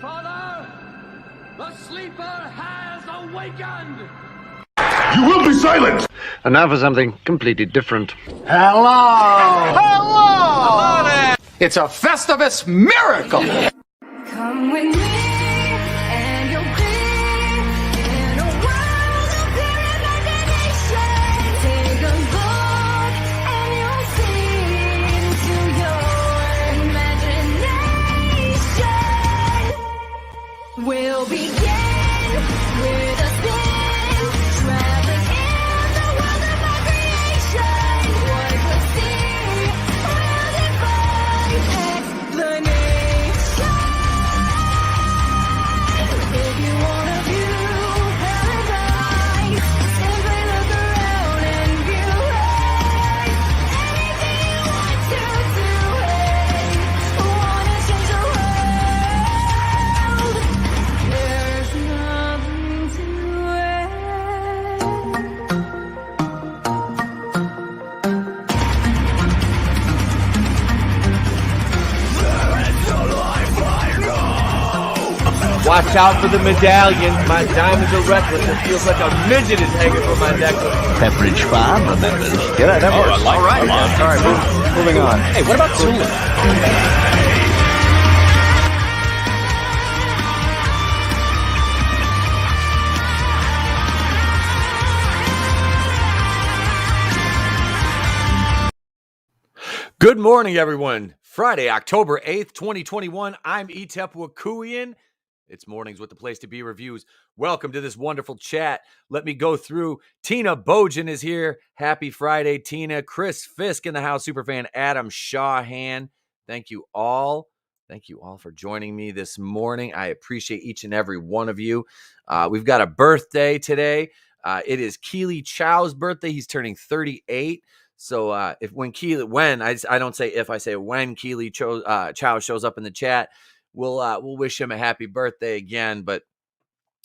Father, the sleeper has awakened! You will be silent! And now for something completely different. Hello! Hello there! It's a Festivus miracle! Come with me, and you'll be in a world of pure imagination. Take a look, and you'll see into your imagination. We'll begin with a spin, traveling in the world of our creation. What we'll see will defy explanation. If you wanna view paradise, simply look around and view it. Anything you want to do it. Wanna change the world? There's nothing to Watch out for the medallion. My diamonds are reckless. It feels like a midget is hanging from my necklace. Pepperidge Farm remembers. Yeah, that works. All right. All right, moving on. Hey, what about Tulip? Good morning, everyone. Friday, October 8th, 2021. I'm Etep Wakuian. It's Mornings with the Place to Be reviews. Welcome to this wonderful chat. Let me go through. Tina Bojan is here. Happy Friday, Tina. Chris Fisk in the house. Superfan Adam Shawhan. Thank you all. Thank you all for joining me this morning. I appreciate each and every one of you. We've got a birthday today. It is Keely Chow's birthday. He's turning 38. So I don't say if, I say when Keely Chow shows up in the chat, we'll wish him a happy birthday again. But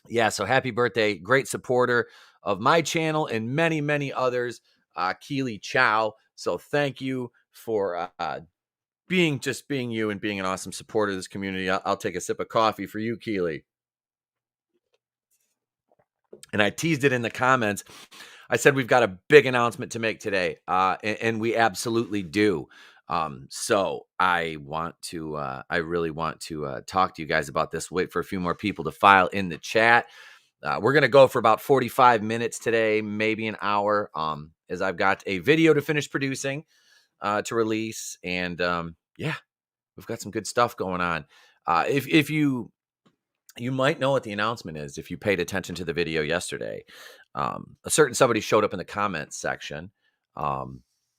yeah, so happy birthday. Great supporter of my channel and many, many others, Keely Chow. So thank you for being you and being an awesome supporter of this community. I'll take a sip of coffee for you, Keely. And I teased it in the comments. I said we've got a big announcement to make today, and we absolutely do. So I really want to talk to you guys about this. Wait for a few more people to file in the chat. We're going to go for about 45 minutes today, maybe an hour, as I've got a video to finish producing to release. And yeah, we've got some good stuff going on. If you might know what the announcement is if you paid attention to the video yesterday. A certain somebody showed up in the comments section.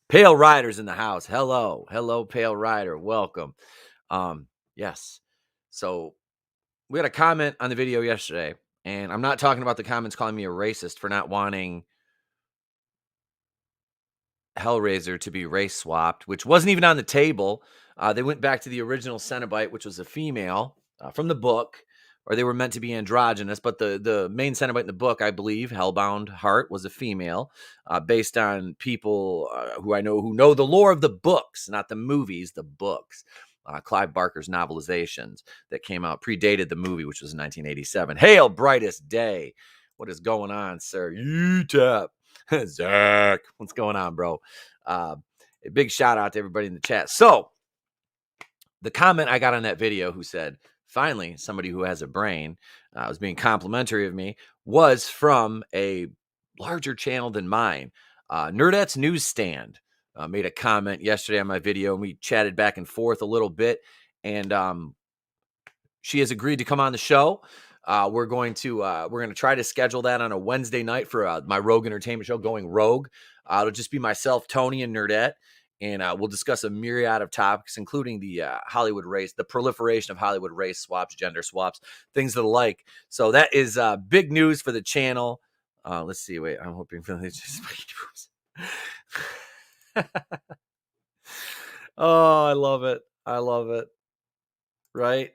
Pale Rider's in the house. Hello, Pale Rider. Welcome. Yes. So we had a comment on the video yesterday, and I'm not talking about the comments calling me a racist for not wanting Hellraiser to be race swapped, which wasn't even on the table. They went back to the original Cenobite, which was a female from the book. Or they were meant to be androgynous, but the main Cenobite in the book, I believe, Hellbound Heart, was a female, based on people who I know who know the lore of the books, not the movies, the books. Clive Barker's novelizations that came out, predated the movie, which was in 1987. Hail, brightest day. What is going on, sir? Utep. Zach. What's going on, bro? A big shout out to everybody in the chat. So, the comment I got on that video who said, finally, somebody who has a brain was being complimentary of me, was from a larger channel than mine. Nerdette's Newsstand made a comment yesterday on my video, and we chatted back and forth a little bit. And she has agreed to come on the show. We're going to try to schedule that on a Wednesday night for my Rogue Entertainment show, Going Rogue. It'll just be myself, Tony, and Nerdette. And we'll discuss a myriad of topics, including the Hollywood race, the proliferation of Hollywood race swaps, gender swaps, things of the like. So that is big news for the channel. Let's see. Wait, I'm hoping for this. Oh, I love it. I love it. Right?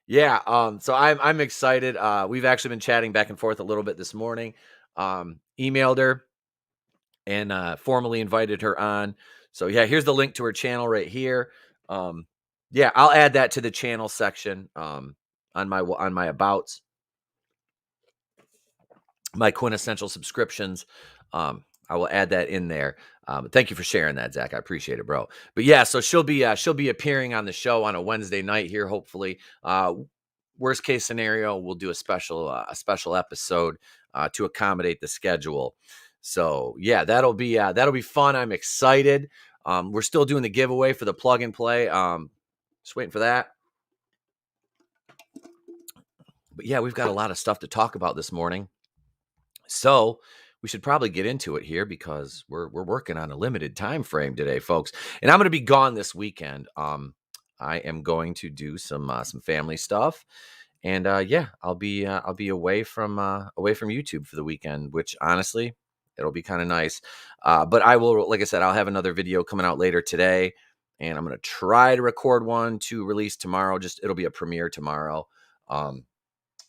Yeah. So I'm excited. We've actually been chatting back and forth a little bit this morning. Emailed her and formally invited her on. So yeah, here's the link to her channel right here. Yeah, I'll add that to the channel section. on my abouts, my quintessential subscriptions. I will add that in there. Thank you for sharing that, Zach. I appreciate it, bro. But yeah, so she'll be appearing on the show on a Wednesday night here, hopefully. Worst case scenario, we'll do a special episode to accommodate the schedule. So yeah, that'll be fun. I'm excited. We're still doing the giveaway for the plug and play. Just waiting for that. But yeah, we've got a lot of stuff to talk about this morning. So we should probably get into it here because we're working on a limited time frame today, folks. And I'm going to be gone this weekend. I am going to do some family stuff, and yeah, I'll be away from YouTube for the weekend, which honestly, it'll be kind of nice. But I will, like I said, I'll have another video coming out later today, and I'm going to try to record one to release tomorrow. It'll be a premiere tomorrow.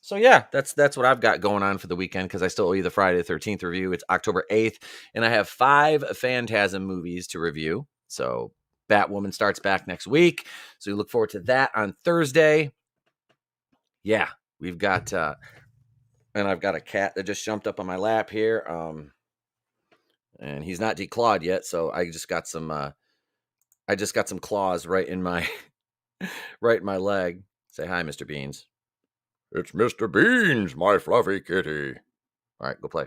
So yeah, that's what I've got going on for the weekend because I still owe you the Friday the 13th review. It's October 8th, and I have 5 Phantasm movies to review. So Batwoman starts back next week. So we look forward to that on Thursday. Yeah, we've got and I've got a cat that just jumped up on my lap here. And he's not declawed yet, so I just got some claws right in my right in my leg. Say hi, Mr. Beans. It's Mr. Beans, my fluffy kitty. All right, go play.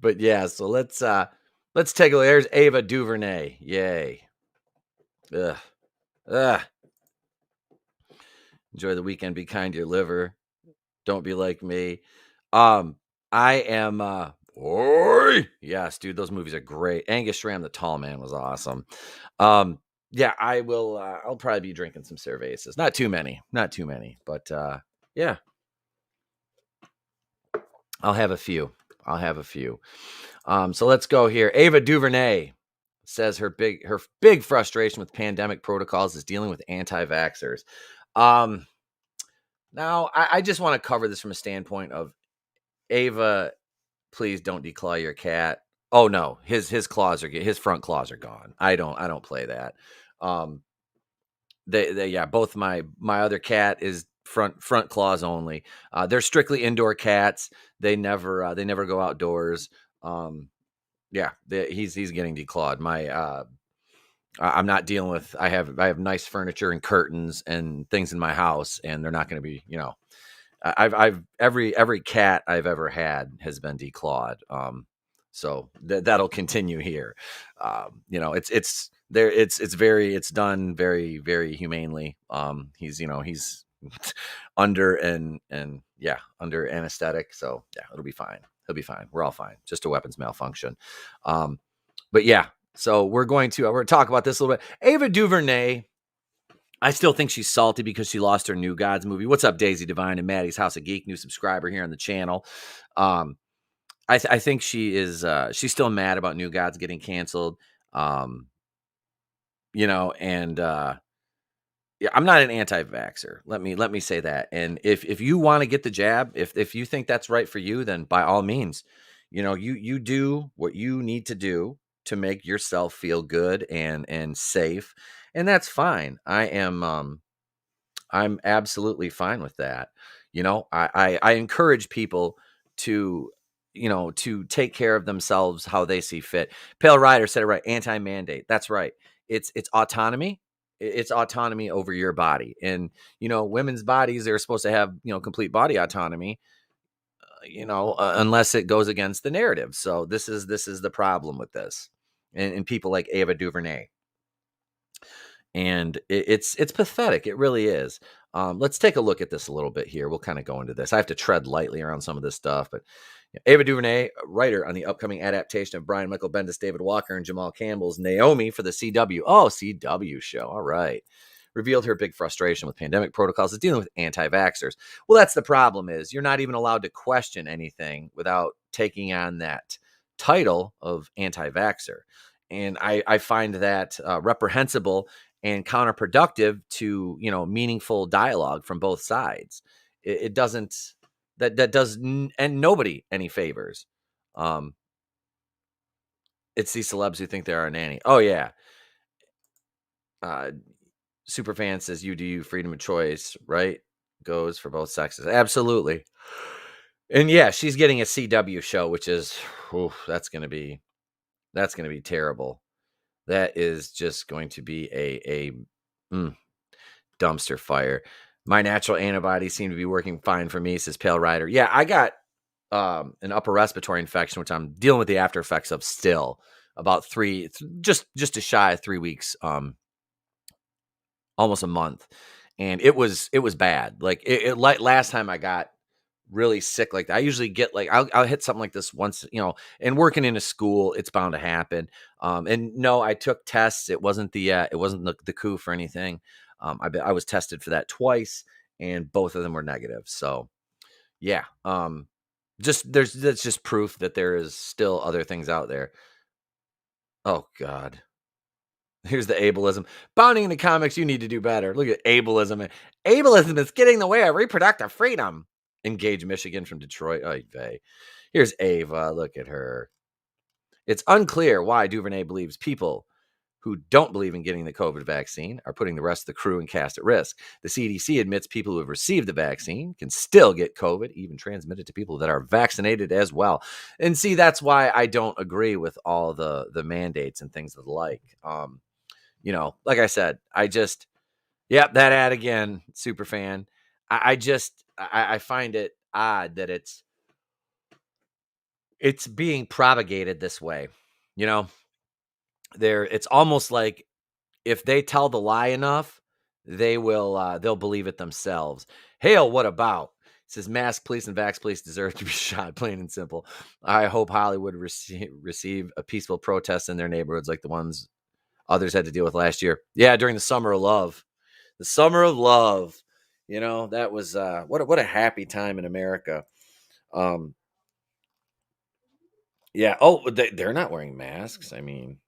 But yeah, so let's take a look. There's Ava DuVernay. Yay. Ugh. Enjoy the weekend. Be kind to your liver. Don't be like me. I am boy. Yes, dude, those movies are great. Angus Schramm, the Tall Man, was awesome. Yeah, I will. I'll probably be drinking some cervezas. Not too many, but yeah, I'll have a few. So let's go here. Ava DuVernay says her big frustration with pandemic protocols is dealing with anti-vaxxers. Now I just want to cover this from a standpoint of Ava. Please don't declaw your cat. Oh no, his front claws are gone. I don't play that. They both my other cat is front claws only. They're strictly indoor cats. They never go outdoors. Yeah, he's getting declawed. I'm not dealing with. I have nice furniture and curtains and things in my house, and they're not going to be. Every cat I've ever had has been declawed. So that'll continue here. It's done very, very humanely. He's under under anesthetic. So yeah, it'll be fine. He'll be fine. We're all fine. Just a weapons malfunction. But yeah, so we're going to talk about this a little bit. Ava DuVernay. I still think she's salty because she lost her New Gods movie. What's up, Daisy Divine and Maddie's House of Geek, new subscriber here on the channel. I think she is. She's still mad about New Gods getting canceled. And yeah, I'm not an anti-vaxxer. Let me say that. And if you want to get the jab, if you think that's right for you, then by all means, you do what you need to do to make yourself feel good and safe, and that's fine. I'm absolutely fine with that. I encourage people to take care of themselves how they see fit. Pale Rider said it right. Anti-mandate. That's right. It's autonomy. It's autonomy over your body. And women's bodies, they're supposed to have complete body autonomy. Unless it goes against the narrative. So this is the problem with this, and people like Ava DuVernay. And it's pathetic. It really is. Let's take a look at this a little bit here. We'll kind of go into this. I have to tread lightly around some of this stuff, but Ava DuVernay, writer on the upcoming adaptation of Brian Michael Bendis, David Walker, and Jamal Campbell's Naomi for the CW show. All right. Revealed her big frustration with pandemic protocols is dealing with anti-vaxxers. Well, that's the problem is you're not even allowed to question anything without taking on that title of anti-vaxxer. And I find that reprehensible and counterproductive to, meaningful dialogue from both sides. It doesn't, that does and nobody any favors. It's these celebs who think they are a nanny. Oh yeah. Superfan says, "You do you, freedom of choice, right? Goes for both sexes." Absolutely. And yeah, she's getting a CW show, which is, that's going to be terrible. That is just going to be a dumpster fire. My natural antibodies seem to be working fine for me, says Pale Rider. Yeah, I got an upper respiratory infection, which I'm dealing with the after effects of still. About just a shy of 3 weeks, almost a month, and it was bad. Like like last time I got really sick like that. I usually get like I'll hit something like this once, and working in a school, it's bound to happen. And no, I took tests. It wasn't the coup for anything. I was tested for that twice, and both of them were negative. So yeah, that's just proof that there is still other things out there. Oh God. Here's the ableism. Bounding into comics, you need to do better. Look at ableism. Ableism is getting in the way of reproductive freedom. Engage Michigan from Detroit. Oh, vey. Here's Ava. Look at her. It's unclear why Duvernay believes people who don't believe in getting the COVID vaccine are putting the rest of the crew and cast at risk. The CDC admits people who have received the vaccine can still get COVID, even transmitted to people that are vaccinated as well. And see, that's why I don't agree with all the mandates and things of the like. Like I said, that ad again, super fan. I find it odd that it's being propagated this way. It's almost like if they tell the lie enough, they'll believe it themselves. Hail, what about? It says mask police and vax police deserve to be shot, plain and simple. I hope Hollywood receive a peaceful protest in their neighborhoods like the ones others had to deal with last year. Yeah, during the summer of love. The summer of love. That was what a happy time in America. Yeah. Oh, they're not wearing masks. I mean,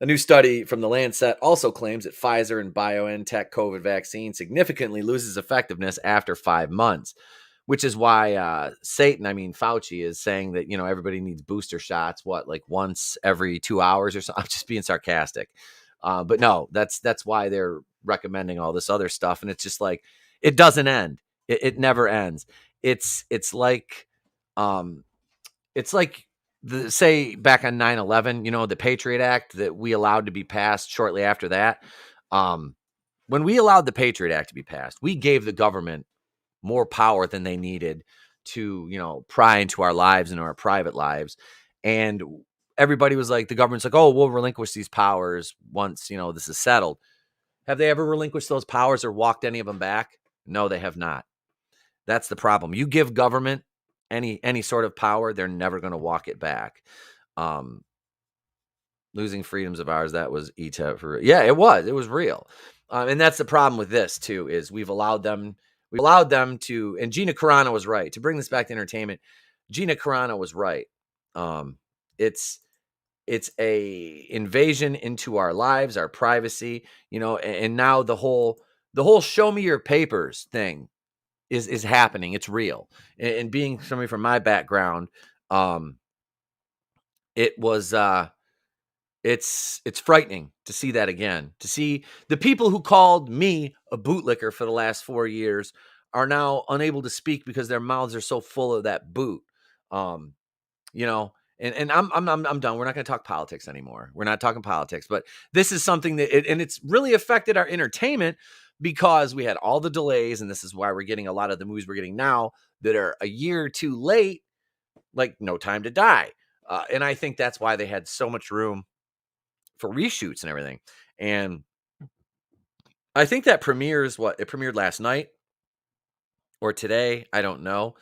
a new study from the Lancet also claims that Pfizer and BioNTech COVID vaccine significantly loses effectiveness after 5 months, which is why Fauci is saying that, everybody needs booster shots, like once every 2 hours or so. I'm just being sarcastic. But no, that's why they're recommending all this other stuff. And it's just like, it doesn't end. It never ends. It's like, say back on 9/11, the Patriot Act that we allowed to be passed shortly after that. When we allowed the Patriot Act to be passed, we gave the government more power than they needed to, pry into our lives and our private lives. And everybody was like, the government's like, oh, we'll relinquish these powers once, this is settled. Have they ever relinquished those powers or walked any of them back? No, they have not. That's the problem. You give government any sort of power, they're never going to walk it back. Losing freedoms of ours, that was ETA for, yeah, it was real. And that's the problem with this too, is we've allowed them to, and Gina Carano was right to bring this back to entertainment. Gina Carano was right. It's a invasion into our lives, our privacy, and now the whole show me your papers thing is happening. It's real. And being somebody from my background, it was it's frightening to see that again, to see the people who called me a bootlicker for the last 4 years are now unable to speak because their mouths are so full of that boot. And I'm done. We're not going to talk politics anymore. We're not talking politics, but this is something that and it's really affected our entertainment because we had all the delays, and this is why we're getting a lot of the movies we're getting now that are a year or two late, like No Time to Die. And I think that's why they had so much room for reshoots and everything. And I think that it premiered last night or today. I don't know.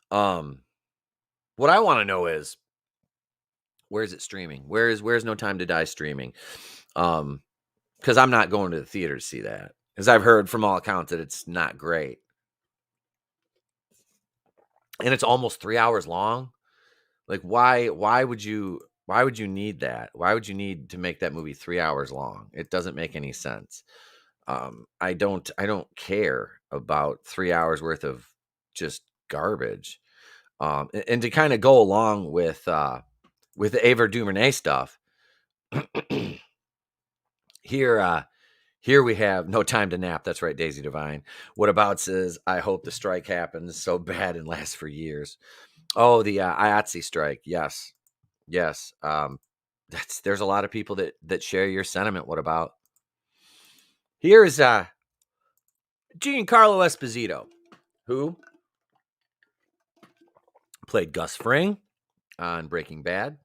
What I want to know is, where's it streaming? Where's No Time to Die streaming? Because I'm not going to the theater to see that, because I've heard from all accounts that it's not great. And it's almost 3 hours long. Like, why would you need that? Why would you need to make that movie 3 hours long? It doesn't make any sense. I don't care about 3 hours worth of just garbage. And to kind of go along with the Ava DuVernay stuff, Here we have no time to nap. That's right, Daisy Divine. What about says, I hope the strike happens so bad and lasts for years. Oh, the IATSE strike. Yes. Yes. There's a lot of people that share your sentiment. What about? Here's Giancarlo Esposito, who played Gus Fring on Breaking Bad.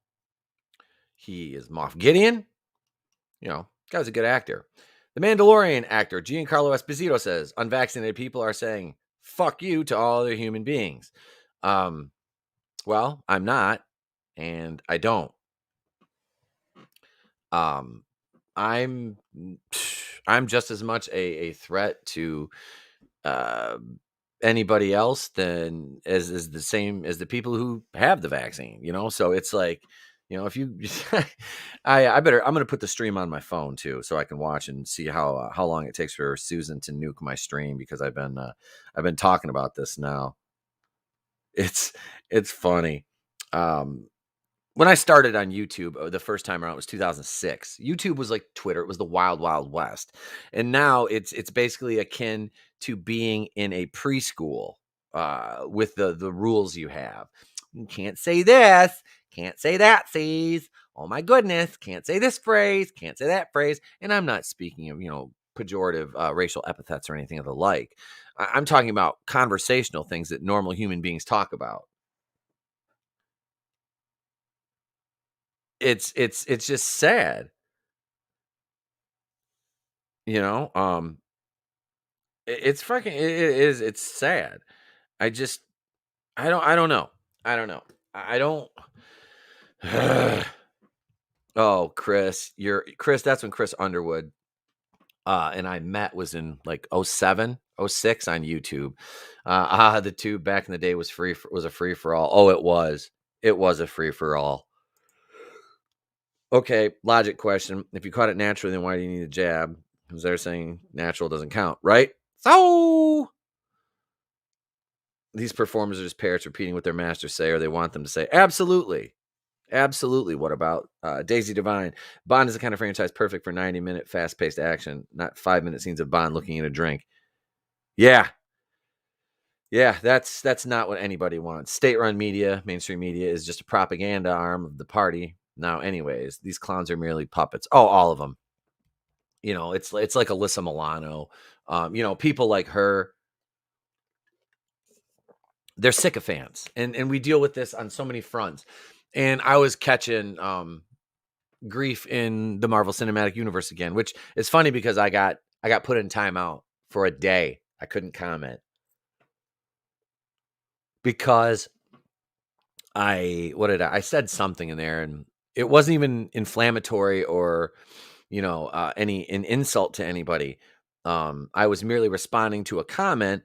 He is Moff Gideon. Guy's a good actor. The Mandalorian actor Giancarlo Esposito says unvaccinated people are saying "fuck you" to all other human beings. Well, I'm not, and I don't. I'm just as much a threat to anybody else than as the same as the people who have the vaccine. So it's like, if you, I'm going to put the stream on my phone too, so I can watch and see how long it takes for Susan to nuke my stream, because I've been talking about this now. It's funny. When I started on YouTube the first time around, it was 2006. YouTube was like Twitter. It was the wild, wild west. And now it's basically akin to being in a preschool with the rules you have. You can't say this, can't say that, sees. Oh my goodness, can't say this phrase, can't say that phrase. And I'm not speaking of, pejorative racial epithets or anything of the like. I'm talking about conversational things that normal human beings talk about. It's just sad. It's fucking it's sad. I don't know. I don't Oh, Chris, that's when Chris Underwood and I met was in like 07, 06 on YouTube. The tube back in the day was a free for all. Oh, it was. It was a free for all. Okay, logic question. If you caught it naturally, then why do you need a jab? Because they're saying natural doesn't count, right? So these performers are just parrots repeating what their masters say, or they want them to say. Absolutely. Absolutely. What about Daisy Divine? Bond is the kind of franchise perfect for 90-minute fast-paced action, not 5-minute scenes of Bond looking at a drink. Yeah. Yeah, that's not what anybody wants. State-run media, mainstream media, is just a propaganda arm of the party. Now, anyways, these clowns are merely puppets. Oh, all of them. It's like Alyssa Milano. People like her, they're sycophants, and we deal with this on so many fronts. And I was catching grief in the Marvel Cinematic Universe again, which is funny because I got put in timeout for a day. I couldn't comment because I said something in there, and it wasn't even inflammatory or an insult to anybody. I was merely responding to a comment,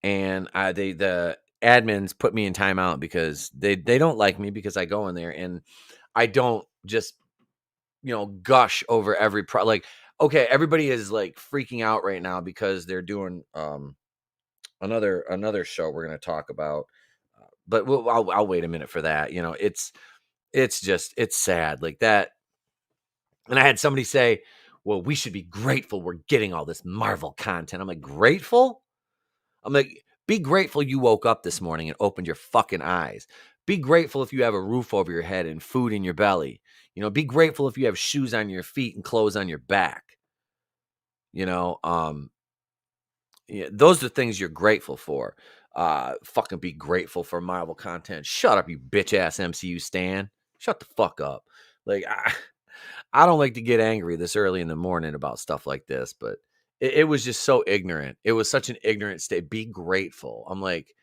and the admins put me in timeout because they don't like me because I go in there and I don't just gush over every like, okay, everybody is like freaking out right now because they're doing another show we're going to talk about, but I'll wait a minute for that. It's sad like that. And I had somebody say, well, we should be grateful we're getting all this Marvel content. I'm like, grateful? I'm like, be grateful you woke up this morning and opened your fucking eyes. Be grateful if you have a roof over your head and food in your belly. Be grateful if you have shoes on your feet and clothes on your back. Those are things you're grateful for. Fucking be grateful for Marvel content. Shut up, you bitch ass MCU stan. Shut the fuck up. Like, I don't like to get angry this early in the morning about stuff like this, but it was just so ignorant. It was such an ignorant state. Be grateful. I'm like,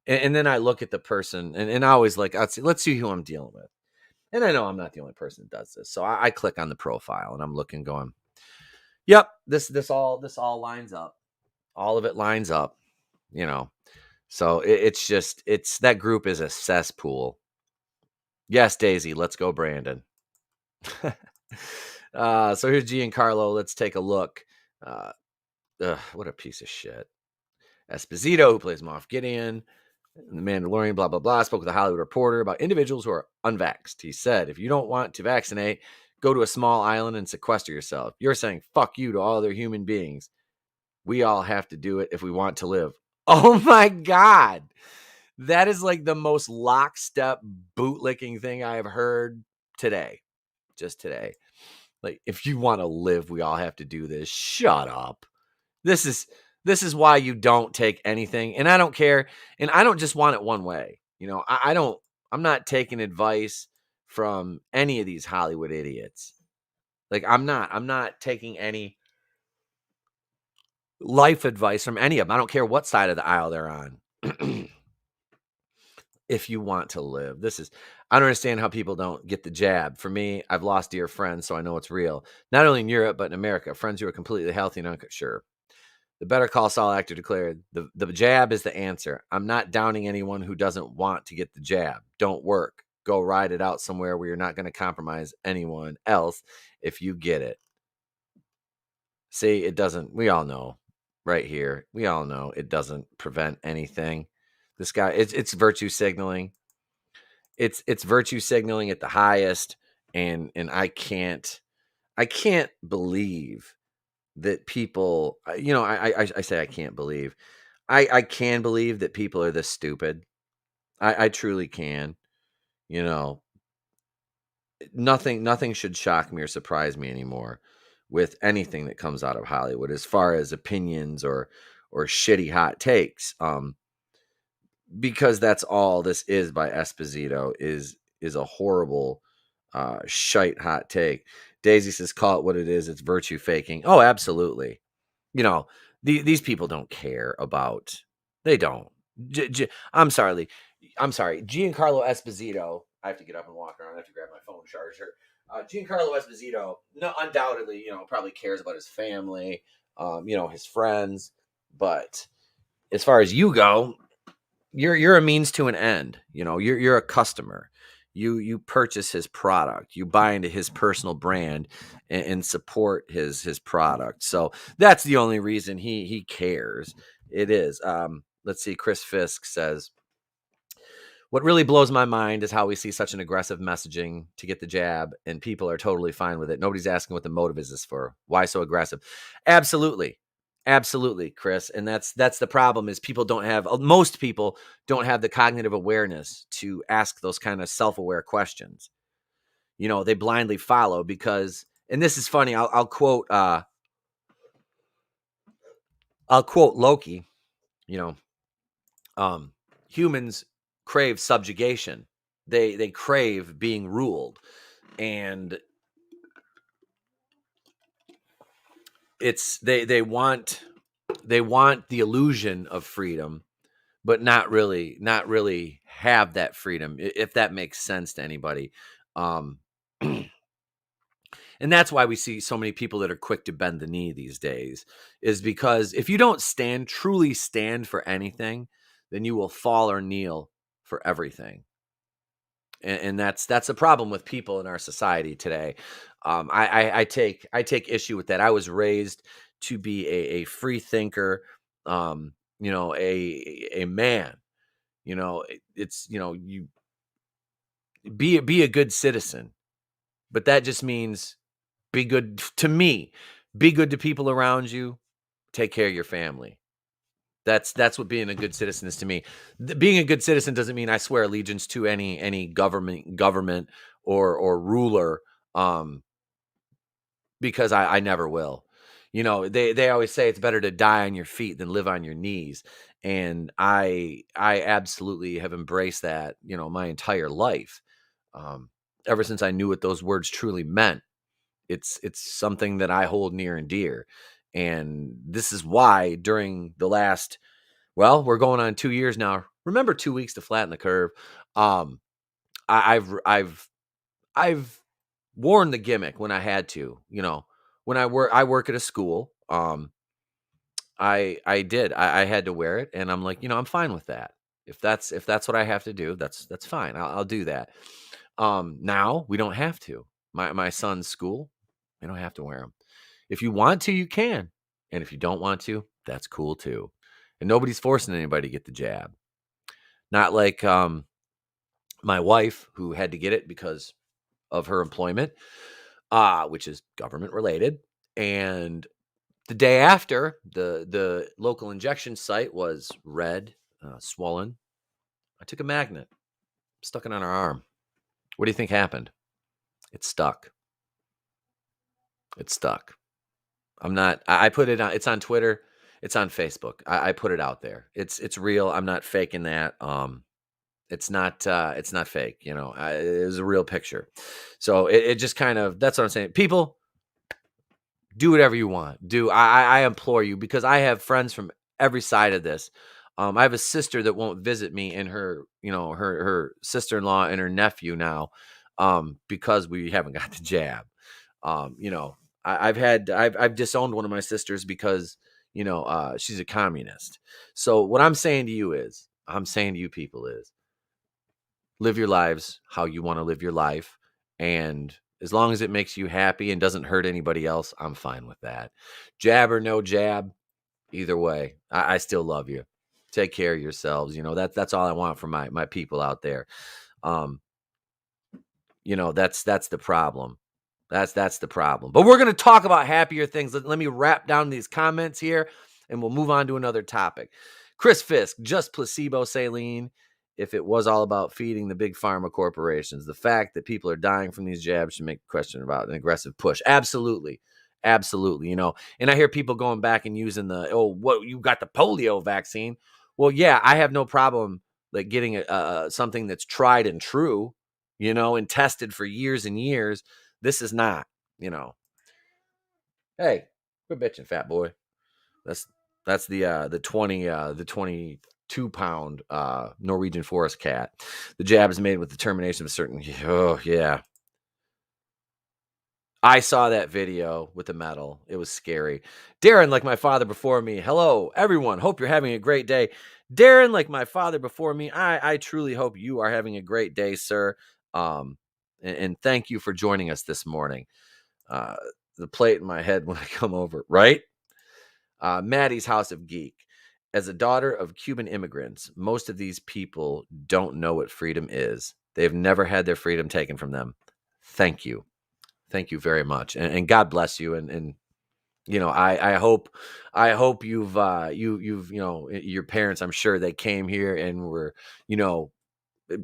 and then I look at the person, and I always like, let's see who I'm dealing with. And I know I'm not the only person that does this. So I click on the profile and I'm looking, going, yep, this all lines up. All of it lines up, So it's that group is a cesspool. Yes, Daisy, let's go, Brandon. So here's Giancarlo. Let's take a look. What a piece of shit. Esposito, who plays Moff Gideon. The Mandalorian, blah, blah, blah, spoke with a Hollywood Reporter about individuals who are unvaxxed. He said, if you don't want to vaccinate, go to a small island and sequester yourself. You're saying fuck you to all other human beings. We all have to do it if we want to live. Oh my God. That is like the most lockstep bootlicking thing I have heard today. Just today. Like, if you want to live, we all have to do this. Shut up. This is why you don't take anything. And I don't care. And I don't just want it one way. You know, I'm not taking advice from any of these Hollywood idiots. Like, I'm not taking any life advice from any of them. I don't care what side of the aisle they're on. If you want to live, I don't understand how people don't get the jab. For me, I've lost dear friends, so I know it's real. Not only in Europe, but in America. Friends who are completely healthy and unsure. The Better Call Saul actor declared, the jab is the answer. I'm not downing anyone who doesn't want to get the jab. Don't work. Go ride it out somewhere where you're not going to compromise anyone else if you get it. See, it doesn't. We all know right here. We all know it doesn't prevent anything. This guy, it's virtue signaling. It's virtue signaling at the highest. And I can't believe that people, I say I can't believe. I can believe that people are this stupid. I truly can. You know, nothing should shock me or surprise me anymore with anything that comes out of Hollywood as far as opinions or shitty hot takes. Because that's all this is by Esposito is a horrible shite hot take. Daisy says, call it what it is. It's virtue faking. Oh, absolutely. You know, these people don't care about. They don't. I'm sorry. Giancarlo Esposito. I have to get up and walk around. I have to grab my phone charger. Giancarlo Esposito, no, undoubtedly, probably cares about his family, his friends. But as far as you go, you're a means to an end. You're a customer. You purchase his product. You buy into his personal brand and support his product. So that's the only reason he cares. It is. Let's see. Chris Fisk says, what really blows my mind is how we see such an aggressive messaging to get the jab, and people are totally fine with it. Nobody's asking what the motive is this for. Why so aggressive? Absolutely, Chris. And that's the problem is most people don't have the cognitive awareness to ask those kind of self-aware questions. They blindly follow because, and this is funny. I'll quote Loki. Humans crave subjugation. They crave being ruled, and it's they want the illusion of freedom, but not really have that freedom, if that makes sense to anybody. And that's why we see so many people that are quick to bend the knee these days, is because if you don't truly stand for anything, then you will fall or kneel for everything. And that's a problem with people in our society today. I take issue with that. I was raised to be a free thinker, a man. It's you be a good citizen, but that just means be good to me, be good to people around you, take care of your family. That's what being a good citizen is to me. Being a good citizen doesn't mean I swear allegiance to any government or ruler, because I never will. They always say it's better to die on your feet than live on your knees, and I absolutely have embraced that. My entire life, ever since I knew what those words truly meant. It's something that I hold near and dear. And this is why during the last, we're going on 2 years now. Remember 2 weeks to flatten the curve. I've worn the gimmick when I had to. When I work at a school. I had to wear it, and I'm like, I'm fine with that. If that's what I have to do, that's fine. I'll do that. Now we don't have to. My son's school, they don't have to wear them. If you want to, you can. And if you don't want to, that's cool too. And nobody's forcing anybody to get the jab. Not like my wife, who had to get it because of her employment, which is government related. And the day after, the local injection site was red, swollen. I took a magnet, stuck it on her arm. What do you think happened? It stuck. It stuck. I'm not. I put it on. It's on Twitter. It's on Facebook. I put it out there. It's real. I'm not faking that. It's not. It's not fake. You know, it was a real picture. So it just kind of. That's what I'm saying. People, do whatever you want. I implore you, because I have friends from every side of this. I have a sister that won't visit me, and her, her sister-in-law and her nephew now, because we haven't got the jab. I've disowned one of my sisters because, she's a communist. So what I'm saying to you people is, live your lives how you want to live your life. And as long as it makes you happy and doesn't hurt anybody else, I'm fine with that. Jab or no jab, either way, I still love you. Take care of yourselves. That's all I want from my people out there. That's the problem. That's the problem. But we're going to talk about happier things. Let me wrap down these comments here, and we'll move on to another topic. Chris Fisk, just placebo saline. If it was all about feeding the big pharma corporations, the fact that people are dying from these jabs should make a question about an aggressive push. Absolutely. Absolutely. And I hear people going back and using you got the polio vaccine. Well, yeah, I have no problem like getting something that's tried and true, and tested for years and years. This is not, Hey, quit bitching, fat boy. That's the 22-pound Norwegian forest cat. The jab is made with determination of a certain. Oh yeah, I saw that video with the metal. It was scary. Darren, like my father before me. Hello, everyone. Hope you're having a great day. Darren, like my father before me. I truly hope you are having a great day, sir. And thank you for joining us this morning. The plate in my head when I come over, right? Maddie's House of Geek. As a daughter of Cuban immigrants, most of these people don't know what freedom is. They've never had their freedom taken from them. Thank you. Thank you very much. And God bless you. And I hope you've your parents, I'm sure they came here and were,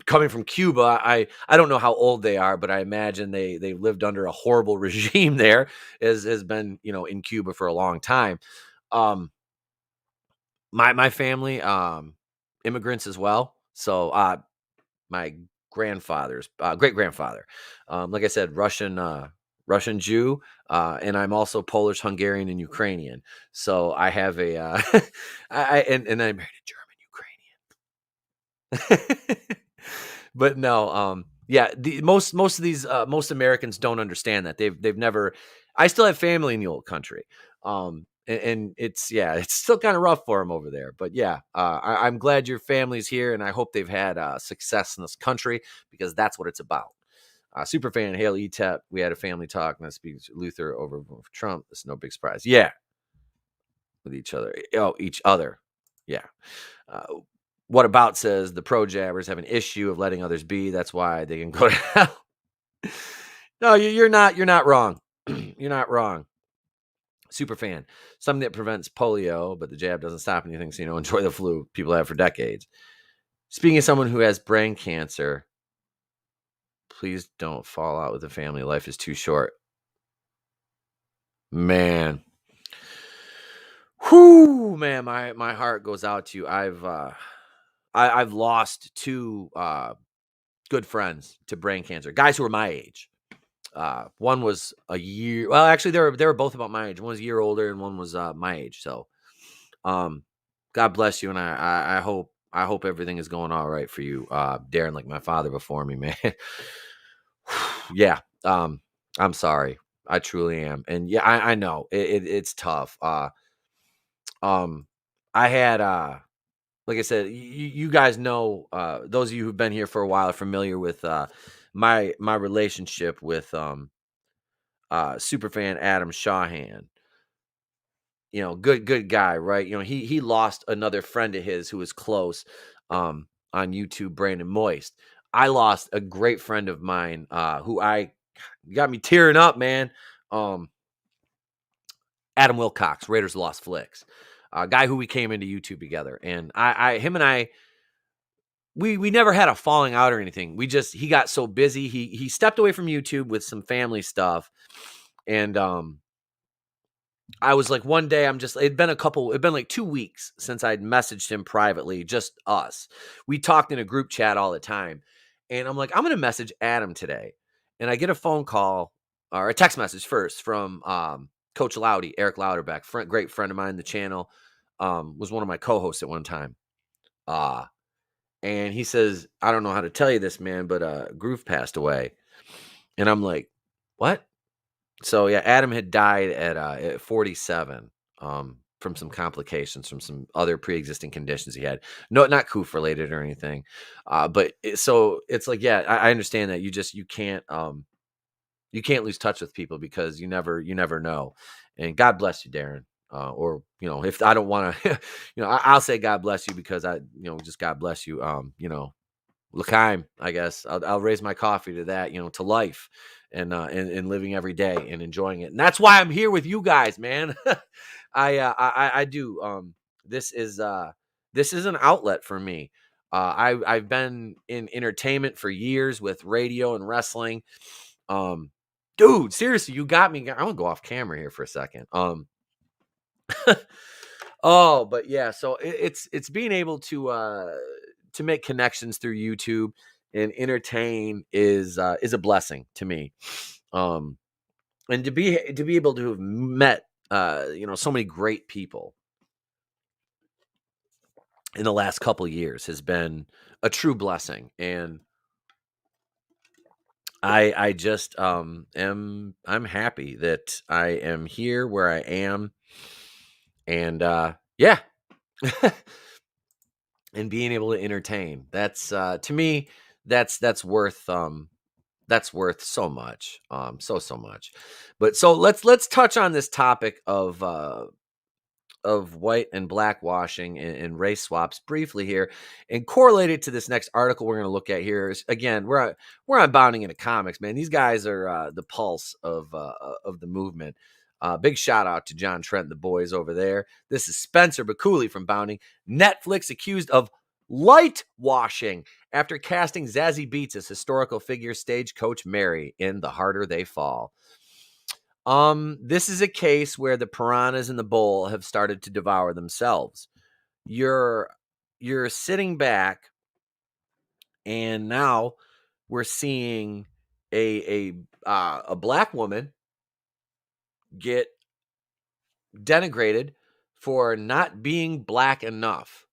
coming from Cuba. I don't know how old they are, but I imagine they lived under a horrible regime there, has been, in Cuba for a long time. My family, immigrants as well. So, my grandfather's great grandfather, like I said, Russian Jew, and I'm also Polish, Hungarian, and Ukrainian. So I have a, and I married a German Ukrainian. But no, yeah, most of these most Americans don't understand that. They've never. I still have family in the old country. And it's still kind of rough for them over there. But yeah, I'm glad your family's here, and I hope they've had success in this country, because that's what it's about. Superfan Hail ETEP. We had a family talk, and I speak to Luther over Trump. It's no big surprise. Yeah, with each other. Oh, each other. Yeah. What about says the pro jabbers have an issue of letting others be. That's why they can go to hell. No, you're not wrong. You're not wrong. Superfan, something that prevents polio, but the jab doesn't stop anything. So, enjoy the flu people have for decades. Speaking of someone who has brain cancer, please don't fall out with the family. Life is too short. Man. Whoo, man, my heart goes out to you. I've lost two good friends to brain cancer, guys who were my age. One was a year. Well, actually, they were both about my age. One was a year older, and one was my age. So, God bless you, and I hope everything is going all right for you, Darren. Like my father before me, man. Yeah. I'm sorry. I truly am, and yeah, I know it's tough. I had like I said, you guys know, those of you who've been here for a while are familiar with my relationship with superfan Adam Shawhan. Good guy, right? He lost another friend of his who was close. on YouTube, Brandon Moist. I lost a great friend of mine who got me tearing up, man. Adam Wilcox, Raiders Lost Flicks, a guy who we came into YouTube together, and him and I, we never had a falling out or anything. He got so busy, he stepped away from YouTube with some family stuff, and I was like, one day it'd been like 2 weeks since I'd messaged him privately, just us. We talked in a group chat all the time. And I'm like, I'm going to message Adam today. And I get a phone call or a text message first from Coach Loudy, Eric Louderback, great friend of mine in the channel, was one of my co-hosts at one time. And he says, I don't know how to tell you this, man, but Groove passed away. And I'm like, what? So yeah, Adam had died at 47 from some complications, from some other pre-existing conditions he had. No, not Coof related or anything. So it's like, yeah, I understand that you can't lose touch with people because you never know. And God bless you, Darren. Or if I don't want to, I'll say God bless you because just God bless you. L'chaim, I guess I'll raise my coffee to that, to life and living every day and enjoying it. And that's why I'm here with you guys, man. I do. This is an outlet for me. I've been in entertainment for years with radio and wrestling. Dude, seriously, you got me. I'm gonna go off camera here for a second. Oh, but yeah, so it's being able to make connections through YouTube and entertain is a blessing to me. And to be able to have met so many great people in the last couple of years has been a true blessing. And I just I'm happy that I am here where I am. And yeah. And being able to entertain, that's to me, that's worth so much, so much. But so let's touch on this topic of white and black washing and race swaps briefly here, and correlate it to this next article we're going to look at here. Again, we're on Bounding into Comics, man. These guys are the pulse of the movement. Big shout out to John Trent and the boys over there. This is Spencer Bakuli from Bounding. Netflix accused of light washing after casting Zazie Beetz as historical figure Stagecoach Mary in The Harder They Fall. This is a case where the piranhas in the bowl have started to devour themselves. You're sitting back, and now we're seeing a black woman get denigrated for not being black enough.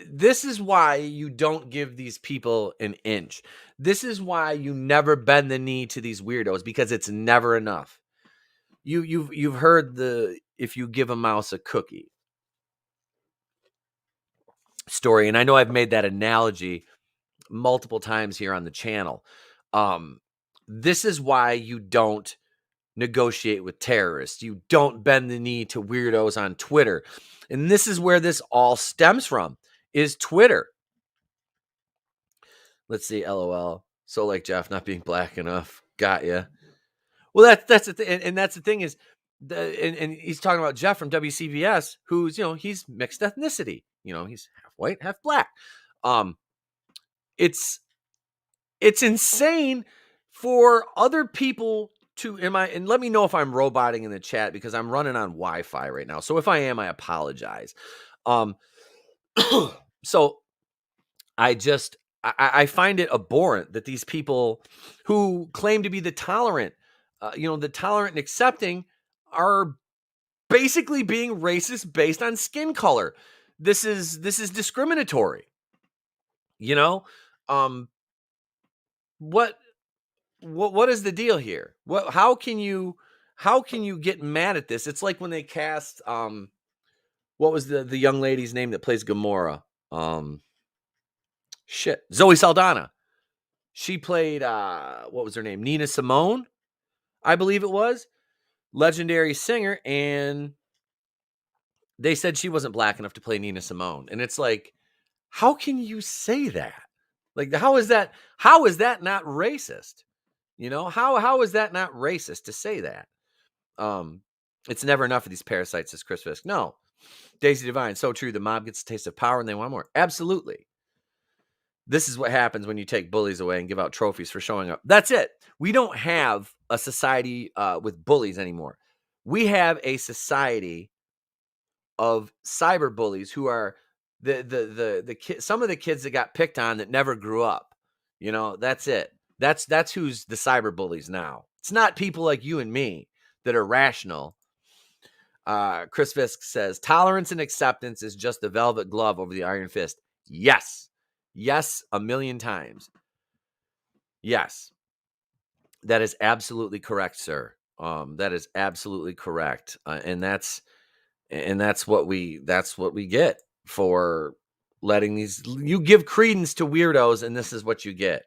This is why you don't give these people an inch. This is why you never bend the knee to these weirdos, because it's never enough. You've heard the if you give a mouse a cookie story, and I know I've made that analogy multiple times here on the channel. This is why you don't negotiate with terrorists. You don't bend the knee to weirdos on Twitter. And this is where this all stems from, is Twitter. Let's see, LOL. So like Jeff not being black enough. Got ya. Well, that's the thing. And that's the thing is, and he's talking about Jeff from WCBS, who's, he's mixed ethnicity. He's half white, half black. It's insane for other people to, and let me know if I'm roboting in the chat, because I'm running on Wi-Fi right now. So if I am, I apologize. So I find it abhorrent that these people who claim to be the tolerant and accepting are basically being racist based on skin color. This is discriminatory. What is the deal here? How can you get mad at this? It's like when they cast what was the young lady's name that plays Gamora? Zoe Saldana. She played what was her name? Nina Simone, I believe it was. Legendary singer, and they said she wasn't black enough to play Nina Simone. And it's like, how can you say that? Like, how is that not racist? You know, how is that not racist to say that? It's never enough of these parasites, says Chris Fisk. No. Daisy Divine, so true. The mob gets a taste of power and they want more. Absolutely. This is what happens when you take bullies away and give out trophies for showing up. That's it. We don't have a society with bullies anymore. We have a society of cyber bullies who are the some of the kids that got picked on that never grew up. You know, that's it. That's who's the cyber bullies now. It's not people like you and me that are rational. Chris Fisk says, tolerance and acceptance is just the velvet glove over the iron fist. Yes. Yes, a million times. Yes. That is absolutely correct, sir. That is absolutely correct. And that's what we get for letting these, you give credence to weirdos and this is what you get.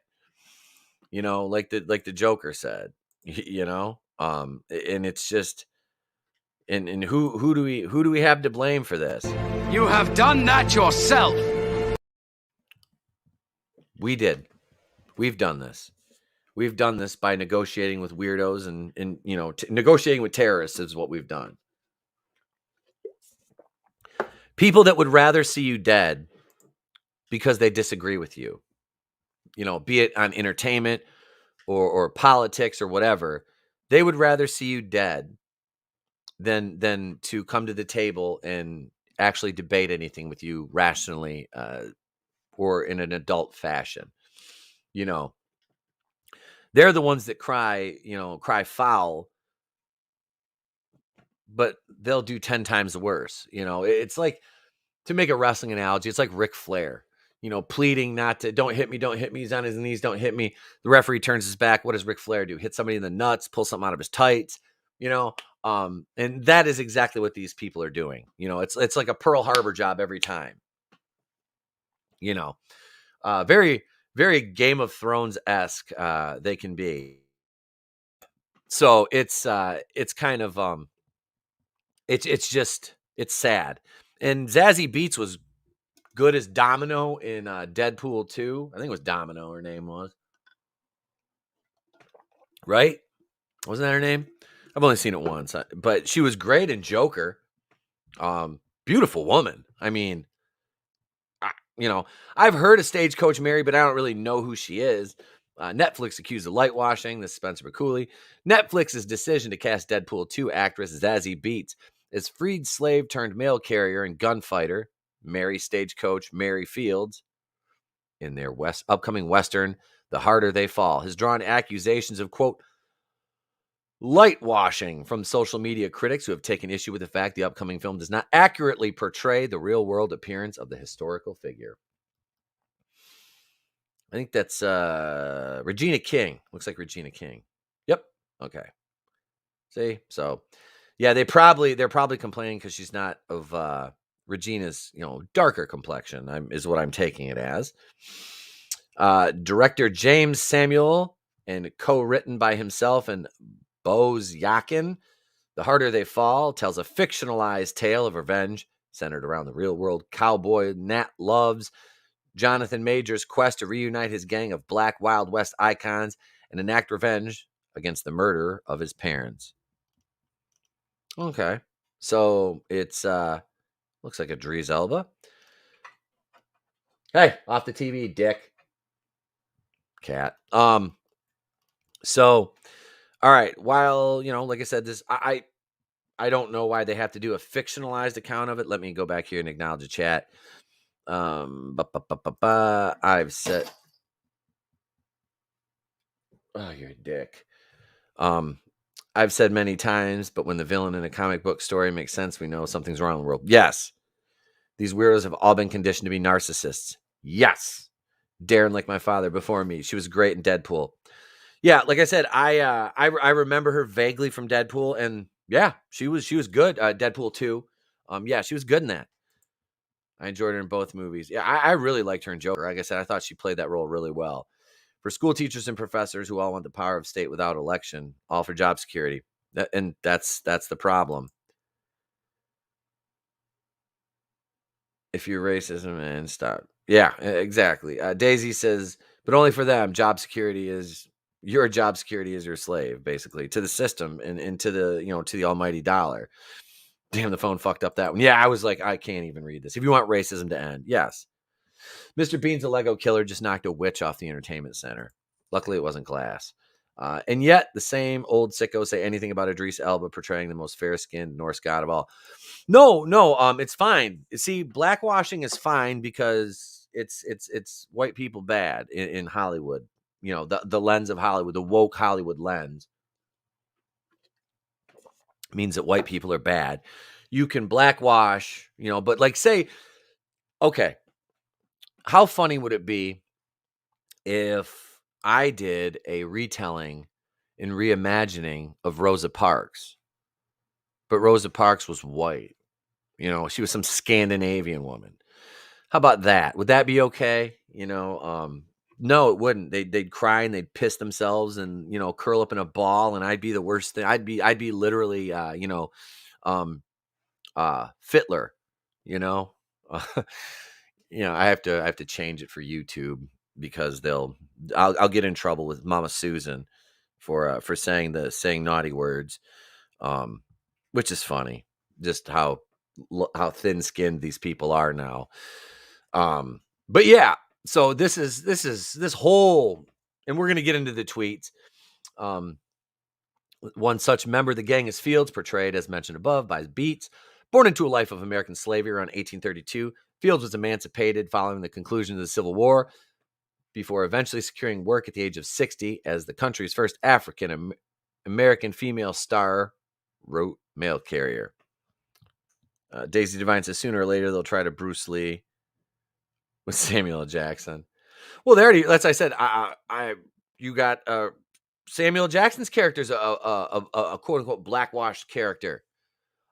You know, like the Joker said, you know? And it's just, and who do we have to blame for this? You have done that yourself. We did. We've done this. We've done this by negotiating with weirdos and you know, negotiating with terrorists is what we've done. People that would rather see you dead because they disagree with you, you know, be it on entertainment or politics or whatever, they would rather see you dead than to come to the table and actually debate anything with you rationally or in an adult fashion. You know, they're the ones that cry foul, but they'll do 10 times worse. You know, it's like, to make a wrestling analogy, it's like Ric Flair, you know, pleading not to, don't hit me. He's on his knees, don't hit me. The referee turns his back. What does Ric Flair do? Hit somebody in the nuts, pull something out of his tights, you know? And that is exactly what these people are doing. You know, it's like a Pearl Harbor job every time, you know, very, very Game of Thrones-esque, they can be. So it's kind of, it's sad. And Zazie Beetz was good as Domino in Deadpool 2. I think it was Domino, her name was. Right? Wasn't that her name? I've only seen it once, but she was great in Joker. Beautiful woman. I mean, I've heard of Stagecoach Mary, but I don't really know who she is. Netflix accused of lightwashing. This is Spencer McCooley. Netflix's decision to cast Deadpool 2 actress Zazie Beetz as freed slave turned mail carrier and gunfighter Mary Stagecoach Mary Fields in their upcoming Western, The Harder They Fall, has drawn accusations of, quote, lightwashing from social media critics who have taken issue with the fact the upcoming film does not accurately portray the real-world appearance of the historical figure. I think that's Regina King. Looks like Regina King. Yep. Okay. See? So, yeah, they're probably complaining because she's not of Regina's, darker complexion, is what I'm taking it as. Director James Samuel and co-written by himself and Bose Yakin, The Harder They Fall tells a fictionalized tale of revenge centered around the real-world cowboy Nat Love's Jonathan Major's quest to reunite his gang of Black Wild West icons and enact revenge against the murder of his parents. Okay. So it's looks like Idris Elba. Hey, off the TV, dick. Cat. So all right, while, like I said, this I don't know why they have to do a fictionalized account of it. Let me go back here and acknowledge the chat. I've said, oh, you're a dick. I've said many times, but when the villain in a comic book story makes sense, we know something's wrong in the world. Yes. These weirdos have all been conditioned to be narcissists. Yes. Darren, like my father before me. She was great in Deadpool. Yeah, like I said, I remember her vaguely from Deadpool, and yeah, she was good. Deadpool 2. Yeah, she was good in that. I enjoyed her in both movies. Yeah, I really liked her in Joker. Like I said, I thought she played that role really well. For school teachers and professors who all want the power of state without election, all for job security. And that's the problem. If you're racism and stop. Yeah, exactly. Daisy says, but only for them. Your job security is your slave, basically, to the system and to the almighty dollar. Damn, the phone fucked up that one. Yeah, I was like, I can't even read this. If you want racism to end, yes. Mr. Bean's a Lego killer just knocked a witch off the entertainment center. Luckily, it wasn't glass. And yet, the same old sickos say anything about Idris Elba portraying the most fair-skinned Norse god of all. No, it's fine. See, blackwashing is fine because it's white people bad in Hollywood. The lens of Hollywood, the woke Hollywood lens, means that white people are bad. You can blackwash, but like say, okay, how funny would it be if I did a retelling and reimagining of Rosa Parks, but Rosa Parks was white? She was some Scandinavian woman. How about that? Would that be okay? No, it wouldn't. They'd cry and they'd piss themselves and curl up in a ball, and I'd be the worst thing. I'd be literally Fitler. I have to change it for YouTube because I'll get in trouble with Mama Susan for saying naughty words, which is funny. Just how thin-skinned these people are now. But yeah, so this whole, and we're gonna get into the tweets. One such member of the gang is Fields, portrayed as mentioned above by Beats. Born into a life of American slavery around 1832, Fields was emancipated following the conclusion of the Civil War, before eventually securing work at the age of 60 as the country's first African American female star road mail carrier. Daisy Divine says sooner or later they'll try to Bruce Lee with Samuel L. Jackson. Well, as I said, you got Samuel L. Jackson's character is a quote unquote blackwashed character.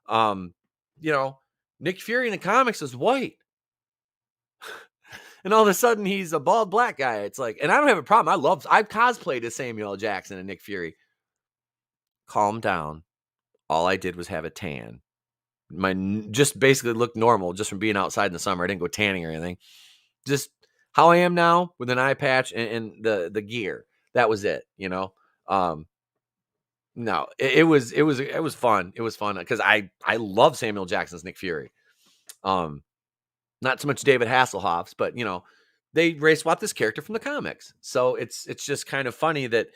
Nick Fury in the comics is white. And all of a sudden he's a bald black guy. It's like, and I don't have a problem. I've cosplayed as Samuel L. Jackson and Nick Fury. Calm down. All I did was have a tan. Just basically looked normal just from being outside in the summer. I didn't go tanning or anything. Just how I am now with an eye patch and the gear. That was it, No, it was fun. It was fun because I love Samuel Jackson's Nick Fury. Not so much David Hasselhoff's, but they race swapped this character from the comics. So it's just kind of funny that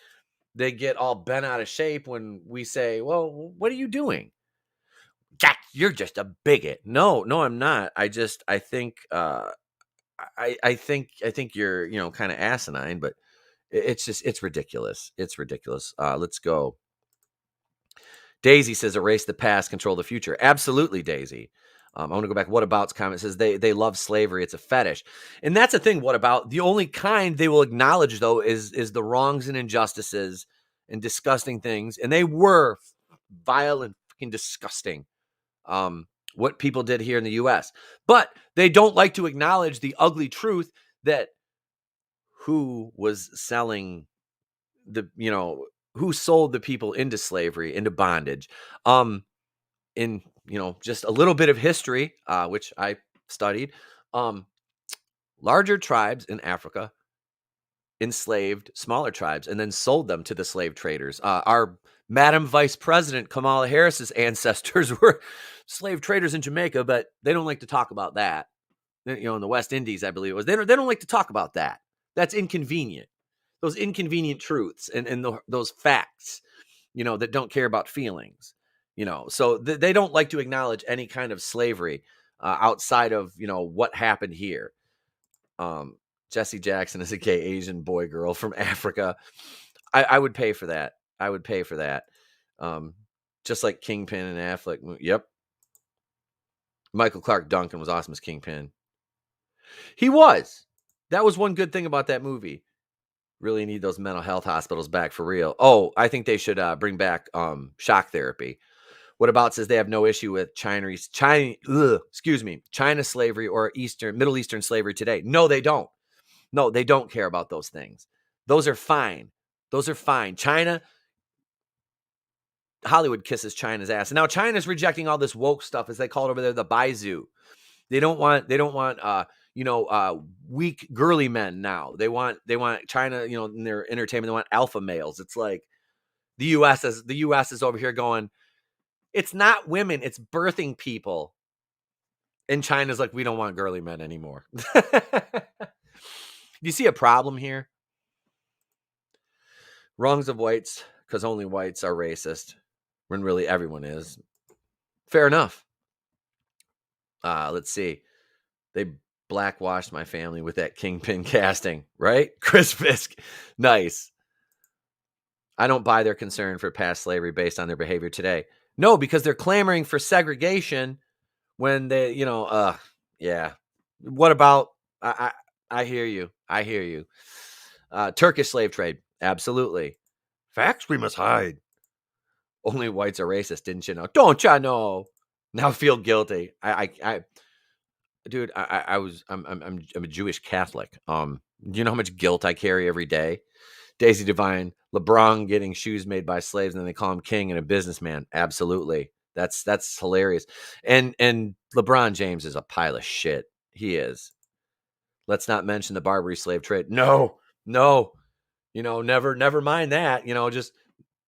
they get all bent out of shape when we say, well, what are you doing? Jack, you're just a bigot. No, I'm not. I think I think you're, kind of asinine, but it's ridiculous. It's ridiculous. Let's go. Daisy says, erase the past, control the future. Absolutely, Daisy. I want to go back. What About's comment says they love slavery. It's a fetish. And that's the thing. What About? The only kind they will acknowledge, though, is the wrongs and injustices and disgusting things. And they were vile and fucking disgusting. What people did here in the U.S. But they don't like to acknowledge the ugly truth that who was selling who sold the people into slavery, into bondage. In just a little bit of history, which I studied, larger tribes in Africa enslaved smaller tribes and then sold them to the slave traders. Our Madam Vice President Kamala Harris's ancestors were slave traders in Jamaica, but they don't like to talk about that. In the West Indies, I believe it was. They don't like to talk about that. That's inconvenient. Those inconvenient truths and those facts, that don't care about feelings. So they don't like to acknowledge any kind of slavery outside of, what happened here. Jesse Jackson is a gay Asian boy girl from Africa. I would pay for that. I would pay for that. Just like Kingpin and Affleck. Yep. Michael Clark Duncan was awesome as Kingpin. He was. That was one good thing about that movie. Really need those mental health hospitals back for real. Oh, I think they should bring back shock therapy. What About says they have no issue with China slavery or Middle Eastern slavery today. No, they don't. No, they don't care about those things. Those are fine. Hollywood kisses China's ass. And now China's rejecting all this woke stuff, as they call it over there, the Baizu. They don't want weak girly men now. They want China, in their entertainment, they want alpha males. It's like the US is over here going, it's not women, it's birthing people. And China's like, we don't want girly men anymore. Do you see a problem here? Wrongs of whites, because only whites are racist, when really everyone is. Fair enough. Let's see. They blackwashed my family with that kingpin casting, right? Chris Fisk. Nice. I don't buy their concern for past slavery based on their behavior today. No, because they're clamoring for segregation when they, yeah. What about, I hear you. I hear you. Turkish slave trade. Absolutely. Facts we must hide. Only whites are racist, didn't you know? Don't ya know? Now feel guilty. Dude, I'm a Jewish Catholic. Do you know how much guilt I carry every day? Daisy Divine, LeBron getting shoes made by slaves, and then they call him king and a businessman. Absolutely. That's hilarious. And LeBron James is a pile of shit. He is. Let's not mention the Barbary slave trade. No. Never mind that. Just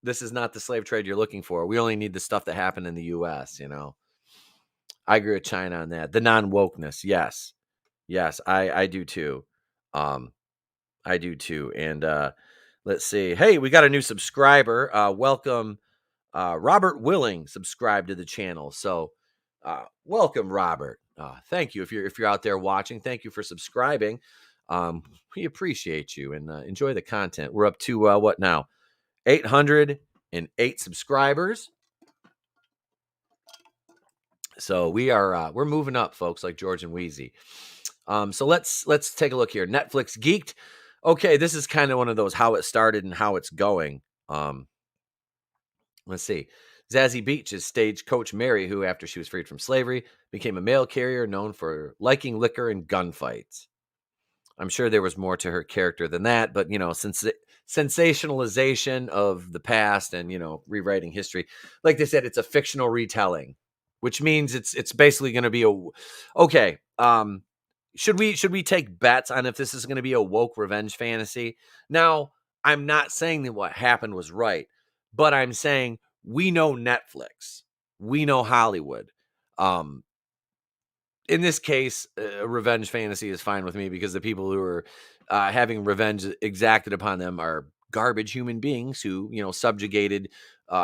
this is not the slave trade you're looking for. We only need the stuff that happened in the US, I agree with China on that. The non-wokeness. Yes, I do too. I do too. And let's see. Hey, we got a new subscriber. Welcome, Robert Willing, subscribed to the channel. So welcome, Robert. Thank you. If you're out there watching, thank you for subscribing. We appreciate you and enjoy the content. We're up to what now? 808 subscribers. So we're moving up, folks, like George and Wheezy. So let's take a look here. Netflix Geeked. Okay, this is kind of one of those how it started and how it's going. Let's see. Zazie Beetz is stagecoach Mary, who, after she was freed from slavery, became a mail carrier known for liking liquor and gunfights. I'm sure there was more to her character than that, but since sensationalization of the past and rewriting history, like they said, it's a fictional retelling, which means it's basically going to be okay. Should we take bets on if this is going to be a woke revenge fantasy? Now, I'm not saying that what happened was right, but I'm saying we know Netflix, we know Hollywood. In this case, a revenge fantasy is fine with me because the people who are having revenge exacted upon them are garbage human beings who, subjugated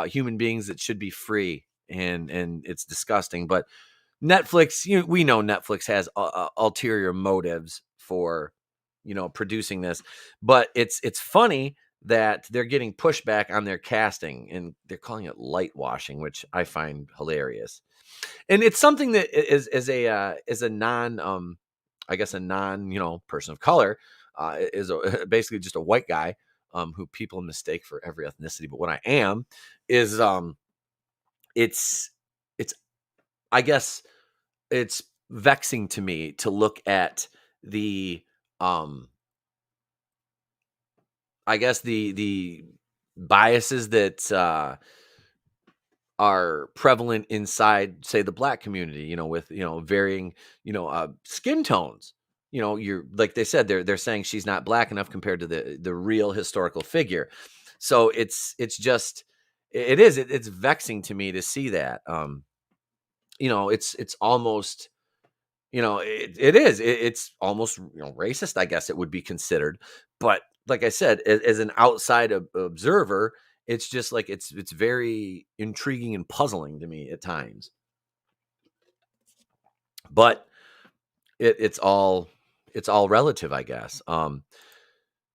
human beings that should be free, and it's disgusting. But Netflix, we know Netflix has ulterior motives for, producing this, but it's funny that they're getting pushback on their casting and they're calling it light washing, which I find hilarious. And it's something that is a non, I guess a non, person of color, is basically just a white guy, who people mistake for every ethnicity. But what I am is, it's, I guess it's vexing to me to look at the, I guess the biases that, are prevalent inside, say, the Black community, with, varying, skin tones. You're like they said, they're saying she's not Black enough compared to the real historical figure. So it's vexing to me to see that. It's almost, it's almost, racist, I guess it would be considered. But like I said, as an outside observer, it's just like it's very intriguing and puzzling to me at times. But it's all relative, I guess.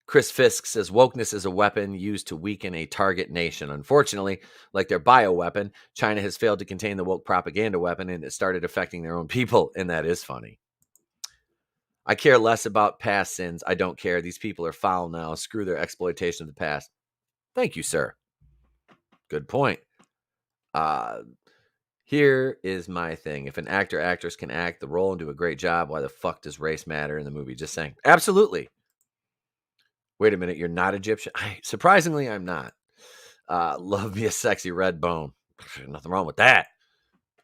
Chris Fisk says wokeness is a weapon used to weaken a target nation. Unfortunately, like their bioweapon, China has failed to contain the woke propaganda weapon, and it started affecting their own people, and that is funny. I care less about past sins. I don't care. These people are foul now. Screw their exploitation of the past. Thank you, sir. Good point. Here is my thing. If an actor or actress can act the role and do a great job, why the fuck does race matter in the movie? Just saying. Absolutely. Wait a minute. You're not Egyptian? Surprisingly, I'm not. Love me a sexy red bone. Nothing wrong with that.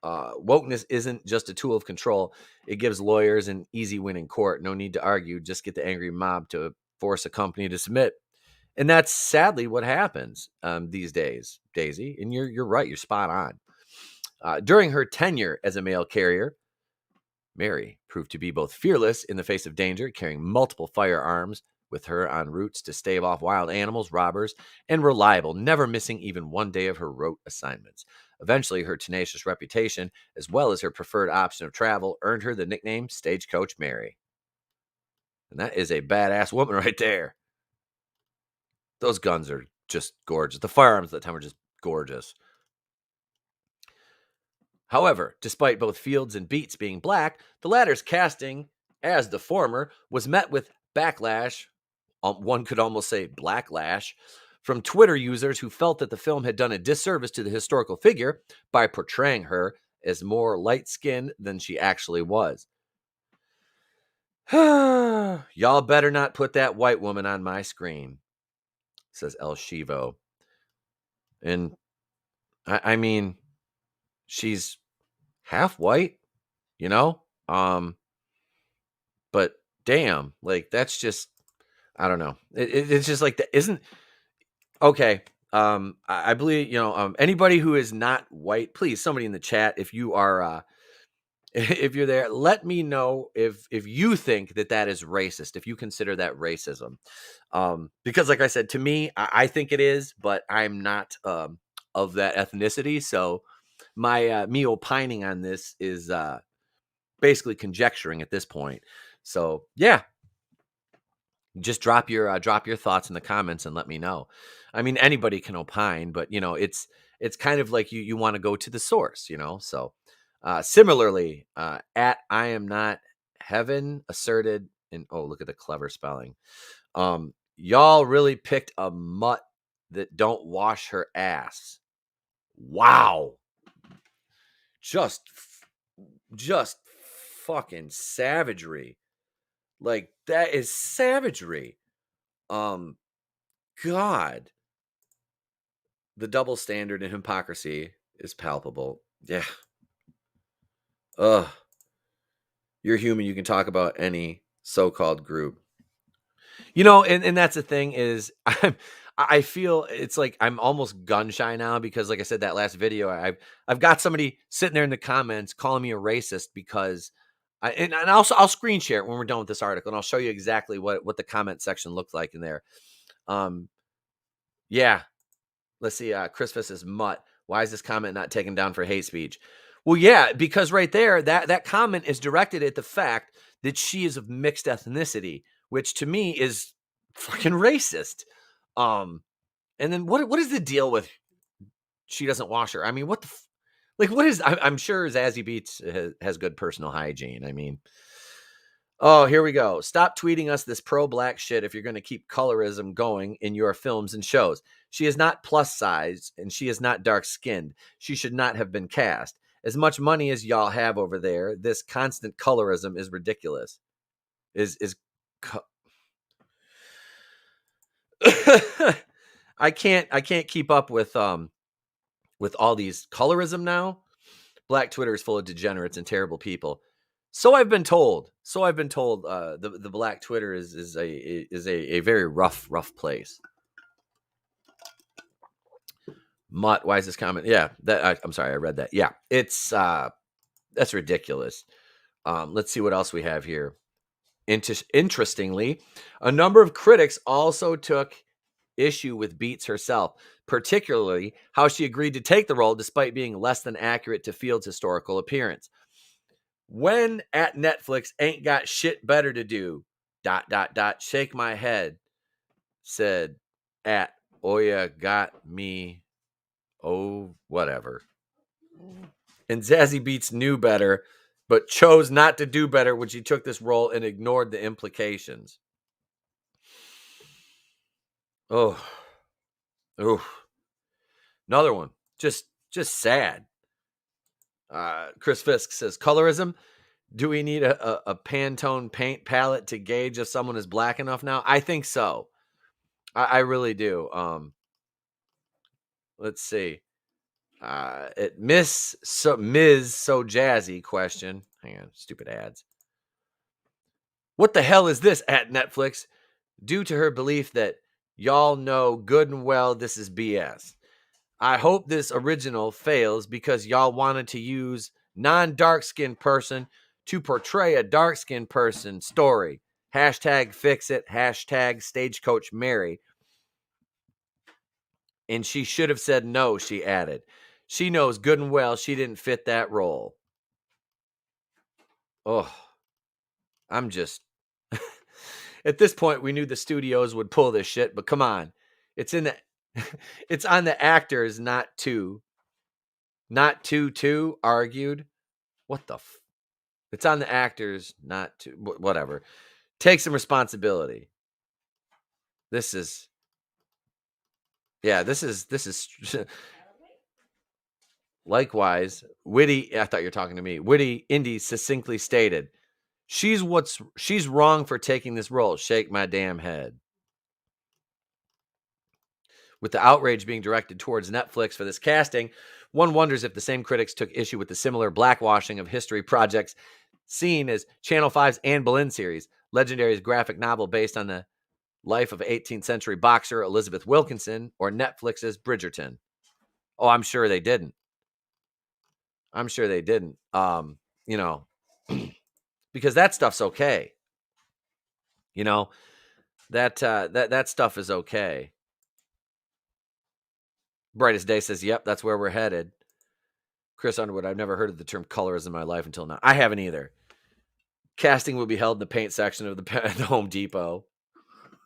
Wokeness isn't just a tool of control. It gives lawyers an easy win in court. No need to argue. Just get the angry mob to force a company to submit. And that's sadly what happens these days, Daisy. And you're right. You're spot on. During her tenure as a mail carrier, Mary proved to be both fearless in the face of danger, carrying multiple firearms with her en routes to stave off wild animals, robbers, and reliable, never missing even one day of her rote assignments. Eventually, her tenacious reputation, as well as her preferred option of travel, earned her the nickname Stagecoach Mary. And that is a badass woman right there. Those guns are just gorgeous. The firearms at the time were just gorgeous. However, despite both Fields and Beats being black, the latter's casting as the former was met with backlash, one could almost say blacklash, from Twitter users who felt that the film had done a disservice to the historical figure by portraying her as more light-skinned than she actually was. Y'all better not put that white woman on my screen, says El Shivo. And I mean, she's half white, you know? But damn, like that's just, I don't know. It's just like that isn't okay. I believe, anybody who is not white, please, somebody in the chat, if you are, if you're there, let me know if you think that is racist, if you consider that racism. Because like I said, to me, I think it is, but I'm not of that ethnicity. So my me opining on this is basically conjecturing at this point. So yeah, just drop your thoughts in the comments and let me know. I mean, anybody can opine, but it's kind of like you want to go to the source, So similarly, at I am not heaven asserted, and oh, look at the clever spelling. Y'all really picked a mutt that don't wash her ass. Wow. Just fucking savagery. Like that is savagery. God. The double standard and hypocrisy is palpable. Yeah. Ugh. You're human. You can talk about any so-called group. And that's the thing is I feel it's like I'm almost gun shy now because like I said, that last video, I've got somebody sitting there in the comments calling me a racist because and I'll screen share it when we're done with this article and I'll show you exactly what the comment section looked like in there. Yeah. Let's see. Chris Fiss is mutt. Why is this comment not taken down for hate speech? Well, yeah, because right there, that comment is directed at the fact that she is of mixed ethnicity, which to me is fucking racist. And then what is the deal with she doesn't wash her? I mean, what the what is? I'm sure Zazie Beetz has good personal hygiene. I mean, oh, here we go. Stop tweeting us this pro-black shit if you're going to keep colorism going in your films and shows. She is not plus size and she is not dark skinned. She should not have been cast. As much money as y'all have over there, this constant colorism is ridiculous. I can't keep up with all these colorism now. Black Twitter is full of degenerates and terrible people. So I've been told. The Black Twitter is a very rough place. Mutt, why is this comment? Yeah, I'm sorry, I read that. Yeah, it's that's ridiculous. Let's see what else we have here. Interestingly, a number of critics also took issue with Beats herself, particularly how she agreed to take the role despite being less than accurate to Field's historical appearance. When at Netflix ain't got shit better to do, ... shake my head, said at Oya got me, oh, whatever. And Zazie Beetz knew better, but chose not to do better when she took this role and ignored the implications. Oh. Another one. Just sad. Chris Fisk says, colorism? Do we need a Pantone paint palette to gauge if someone is black enough now? I think so. I really do. Let's see. Ms. So Jazzy question. Hang on, stupid ads. What the hell is this at Netflix? Due to her belief that y'all know good and well this is BS. I hope this original fails because y'all wanted to use non-dark-skinned person to portray a dark-skinned person story. Hashtag fix it. Hashtag stagecoach Mary. And she should have said no, she added. She knows good and well she didn't fit that role. Oh, I'm just... At this point, we knew the studios would pull this shit, but come on. It's in the... It's on the actors, not two. Not two, argued. What the It's on the actors, not two. Whatever. Take some responsibility. This is... Yeah, this is... Likewise, Witty... I thought you were talking to me. Witty Indy succinctly stated, she's wrong for taking this role. Shake my damn head. With the outrage being directed towards Netflix for this casting, one wonders if the same critics took issue with the similar blackwashing of history projects seen as Channel 5's Anne Boleyn series, Legendary's graphic novel based on the life of 18th century boxer Elizabeth Wilkinson, or Netflix's Bridgerton. Oh, I'm sure they didn't. You know, because that stuff's okay. You know, that stuff is okay. Brightest Day says, yep, that's where we're headed. Chris Underwood, I've never heard of the term colorism in my life until now. I haven't either. Casting will be held in the paint section of the Home Depot.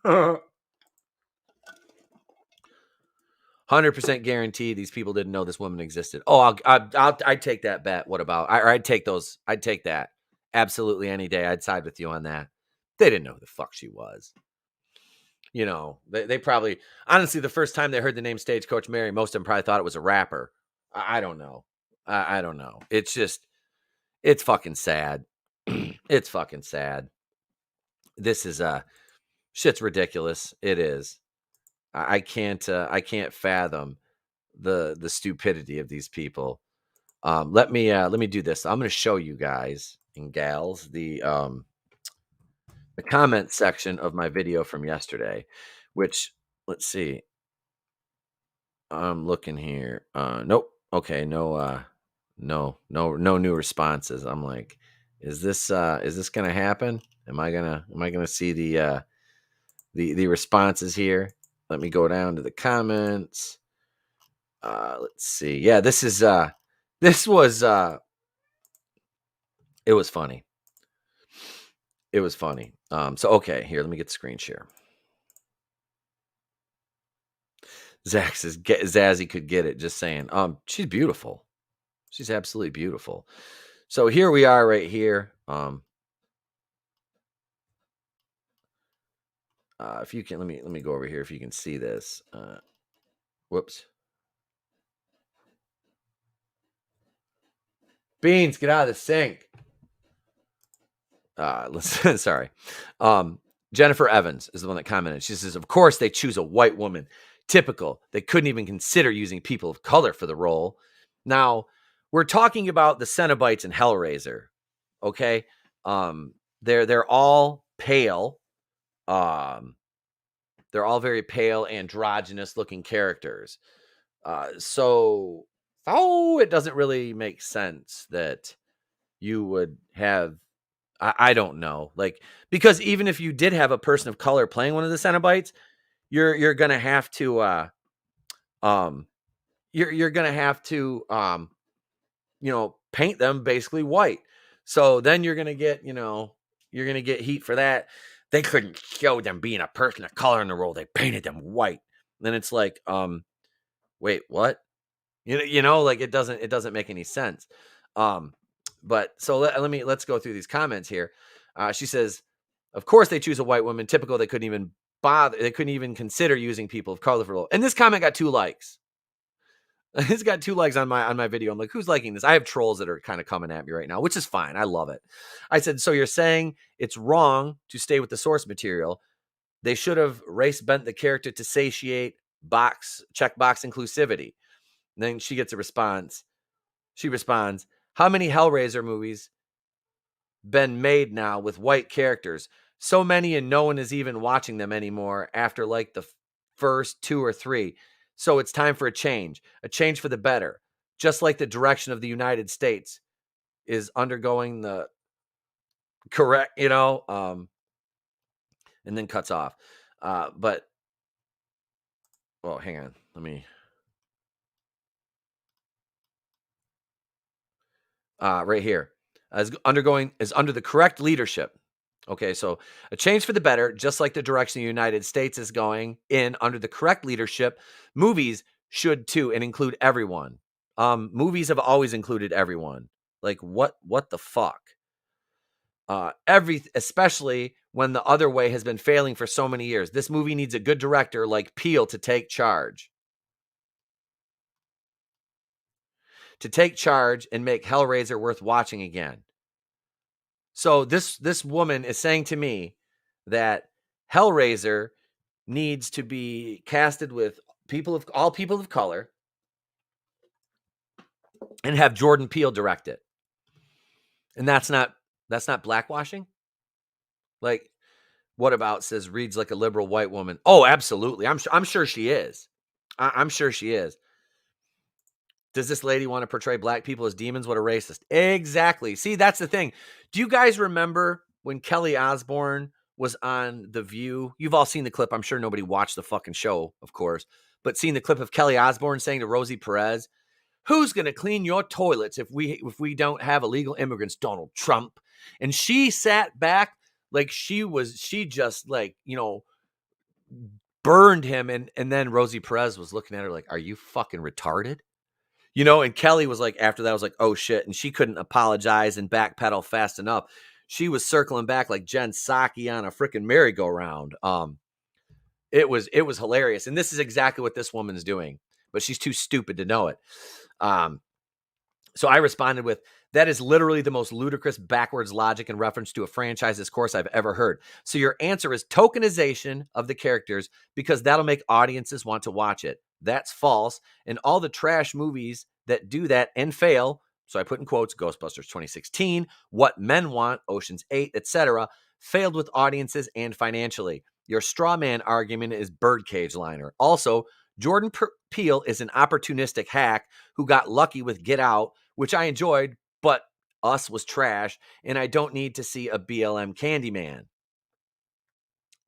100% guarantee these people didn't know this woman existed. Oh, I'd take that bet. What about? I'd take those. I'd take that. Absolutely any day. I'd side with you on that. They didn't know who the fuck she was. You know, they probably, honestly, the first time they heard the name Stagecoach Mary, most of them probably thought it was a rapper. I don't know. I don't know. It's just, it's fucking sad. It's fucking sad. This is, shit's ridiculous. It is. I can't fathom the stupidity of these people. Let me do this. I'm going to show you guys and gals the comment section of my video from yesterday, which, let's see. I'm looking here. Nope. Okay. No new responses. I'm like, is this going to happen? Am I going to see the responses here? Let me go down to the comments. Let's see. Yeah, this was, it was funny. It was funny. So, okay, here, let me get the screen share. Zach says, Zazzy could get it, just saying. She's beautiful. She's absolutely beautiful. So here we are right here. If you can, let me go over here if you can see this. Whoops. Beans, get out of the sink. Listen, sorry. Jennifer Evans is the one that commented. She says, of course they choose a white woman. Typical. They couldn't even consider using people of color for the role. Now, we're talking about the Cenobites and Hellraiser. Okay. They're all pale. They're all very pale, androgynous looking characters. So it doesn't really make sense that you would have, I don't know, like, because even if you did have a person of color playing one of the Cenobites, you're gonna have to you're gonna have to paint them basically white. So then you're gonna get heat for that. They couldn't show them being a person of color in the role. They painted them white. Then it's like, wait, what? Like it doesn't make any sense. But so let's go through these comments here. She says, of course they choose a white woman. Typical. They couldn't even bother. They couldn't even consider using people of color for the role. And this comment got 2 likes. It's got 2 likes on my video. I'm like, who's liking this? I have trolls that are kind of coming at me right now, which is fine. I love it. I said, so you're saying it's wrong to stay with the source material. They should have race bent the character to satiate checkbox inclusivity. then she gets a response. She responds, how many Hellraiser movies been made now with white characters? So many, and no one is even watching them anymore after like the first 2 or 3. So it's time for a change for the better. Just like the direction of the United States is undergoing the correct, and then cuts off. But, well, hang on. Let me. Right here, is under the correct leadership. Okay, so a change for the better, just like the direction the United States is going in under the correct leadership. Movies should too, and include everyone. Movies have always included everyone. Like what the fuck? Especially when the other way has been failing for so many years. This movie needs a good director like Peele to take charge. To take charge and make Hellraiser worth watching again. So this woman is saying to me that Hellraiser needs to be casted with all people of color and have Jordan Peele direct it. And that's not blackwashing? Like, what about says reads like a liberal white woman? Oh, absolutely. I'm sure she is. I'm sure she is. Does this lady want to portray black people as demons? What a racist. Exactly. See, that's the thing. Do you guys remember when Kelly Osbourne was on The View? You've all seen the clip. I'm sure nobody watched the fucking show, of course, but seen the clip of Kelly Osbourne saying to Rosie Perez, who's going to clean your toilets if we don't have illegal immigrants, Donald Trump? And she sat back like she just like, burned him. And then Rosie Perez was looking at her like, are you fucking retarded? And Kelly was like, after that, I was like, oh shit. And she couldn't apologize and backpedal fast enough. She was circling back like Jen Psaki on a freaking merry-go-round. It was hilarious. And this is exactly what this woman's doing, but she's too stupid to know it. So I responded with, that is literally the most ludicrous backwards logic in reference to a franchise's course I've ever heard. So your answer is tokenization of the characters because that'll make audiences want to watch it. That's false. And all the trash movies that do that and fail, so I put in quotes, Ghostbusters 2016, What Men Want, Ocean's 8, etc., failed with audiences and financially. Your straw man argument is birdcage liner. Also, Jordan Peele is an opportunistic hack who got lucky with Get Out, which I enjoyed, but Us was trash, and I don't need to see a BLM Candyman.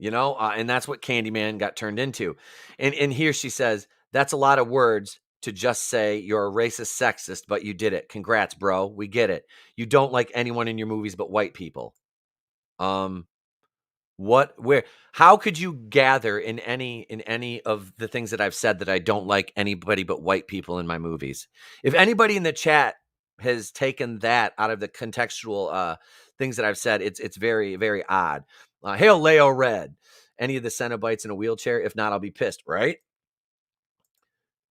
And that's what Candyman got turned into. And here she says, that's a lot of words to just say you're a racist sexist, but you did it. Congrats, bro. We get it. You don't like anyone in your movies but white people. How could you gather in any of the things that I've said that I don't like anybody but white people in my movies? If anybody in the chat has taken that out of the contextual things that I've said, it's very, very odd. Hail Leo Red. Any of the Cenobites in a wheelchair? If not, I'll be pissed, right?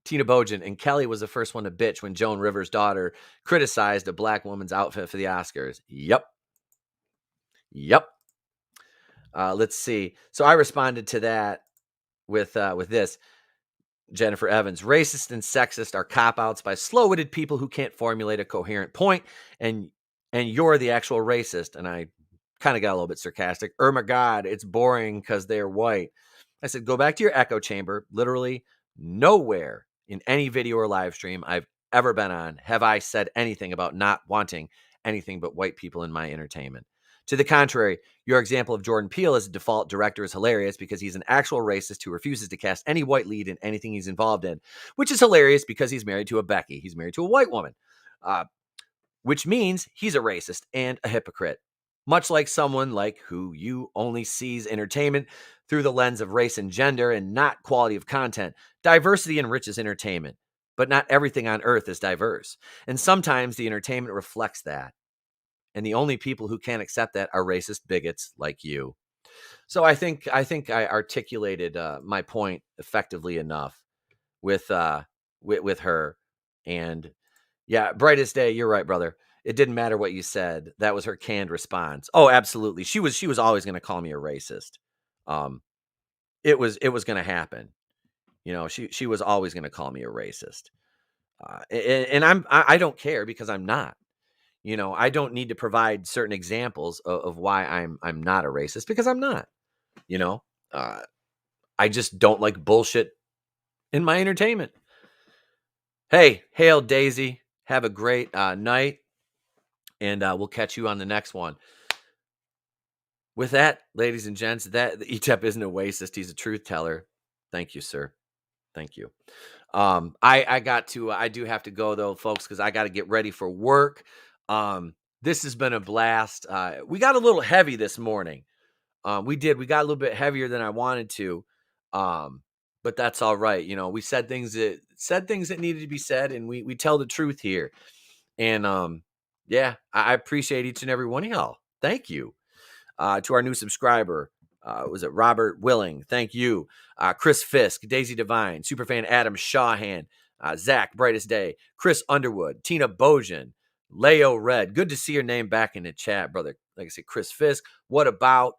Tina Bojan. And Kelly was the first one to bitch when Joan Rivers' daughter criticized a black woman's outfit for the Oscars. Yep. Let's see. So I responded to that with this. Jennifer Evans, racist and sexist are cop-outs by slow-witted people who can't formulate a coherent point, and you're the actual racist. And I kind of got a little bit sarcastic. Oh my God, it's boring because they're white. I said, go back to your echo chamber. Literally nowhere in any video or live stream I've ever been on have I said anything about not wanting anything but white people in my entertainment. To the contrary, your example of Jordan Peele as a default director is hilarious because he's an actual racist who refuses to cast any white lead in anything he's involved in, which is hilarious because he's married to a Becky. He's married to a white woman, which means he's a racist and a hypocrite, much like someone like who you only sees entertainment through the lens of race and gender and not quality of content. Diversity enriches entertainment, but not everything on earth is diverse. And sometimes the entertainment reflects that. And the only people who can't accept that are racist bigots like you. So I think I articulated my point effectively enough with her. And yeah, brightest day. You're right, brother. It didn't matter what you said. That was her canned response. Oh, absolutely. She was always going to call me a racist. It was going to happen. She was always going to call me a racist. I don't care because I'm not. I don't need to provide certain examples of why I'm not a racist because I'm not. You know, uh, I just don't like bullshit in my entertainment. Hey, hail Daisy. Have a great night, and we'll catch you on the next one. With that, ladies and gents, that ETEP isn't a racist. He's a truth teller. Thank you, sir. Thank you. I do have to go though, folks, because I got to get ready for work. This has been a blast. We got a little heavy this morning. We got a little bit heavier than I wanted to. But that's all right. We said things that needed to be said, and we tell the truth here. And yeah, I appreciate each and every one of y'all. Thank you. To our new subscriber, was it Robert Willing? Thank you. Chris Fisk, Daisy Divine, Superfan Adam Shawhan, Zach Brightest Day, Chris Underwood, Tina Bojan, Leo Red. Good to see your name back in the chat, brother. Like I said, Chris Fisk. What about?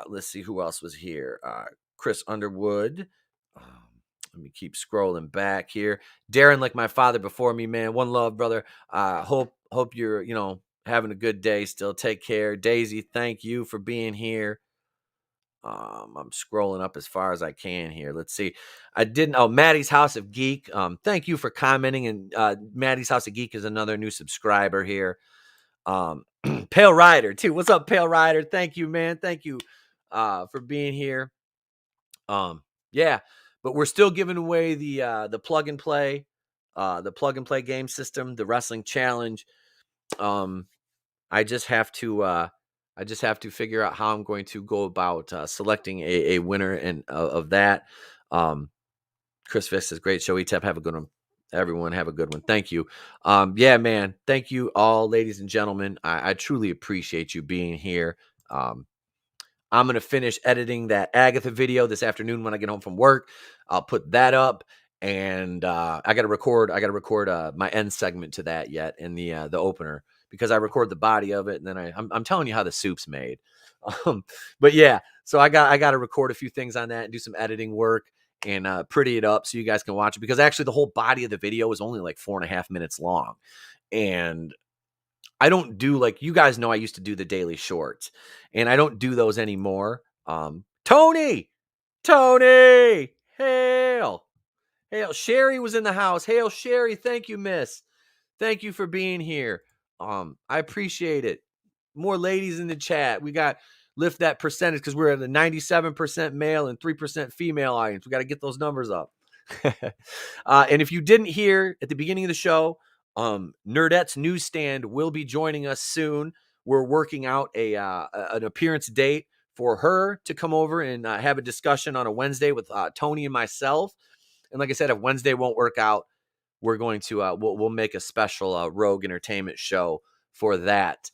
Let's see who else was here. Chris Underwood. Let me keep scrolling back here. Darren, like my father before me, man. One love, brother. Hope you're, having a good day still. Take care. Daisy, thank you for being here. I'm scrolling up as far as I can here. Let's see. Maddie's House of Geek. Thank you for commenting. And Maddie's House of Geek is another new subscriber here. Pale Rider, too. What's up, Pale Rider? Thank you, man. Thank you for being here. Yeah, but we're still giving away the plug and play game system, the wrestling challenge. I just have to figure out how I'm going to go about selecting a winner of that. Chris Fisk says, great show. ETEP, have a good one. Everyone have a good one. Thank you. Yeah, man. Thank you all, ladies and gentlemen. I truly appreciate you being here. I'm going to finish editing that Agatha video this afternoon when I get home from work. I'll put that up, and I got to record my end segment to that yet in the opener, because I record the body of it, and then I'm telling you how the soup's made. But yeah, so I got to record a few things on that and do some editing work and pretty it up so you guys can watch it, because actually the whole body of the video is only like 4.5 minutes long. And I don't do, like, you guys know I used to do the daily shorts, and I don't do those anymore. Tony, hail. Sherry was in the house. Hail, Sherry. Thank you, miss. Thank you for being here. I appreciate it. More ladies in the chat. We got lift that percentage, because we're at a 97% male and 3% female audience. We got to get those numbers up. And if you didn't hear at the beginning of the show, Nerdette's Newsstand will be joining us soon. We're working out an appearance date for her to come over and have a discussion on a Wednesday with Tony and myself. And like I said, if Wednesday won't work out, we're going to we'll make a special Rogue Entertainment show for that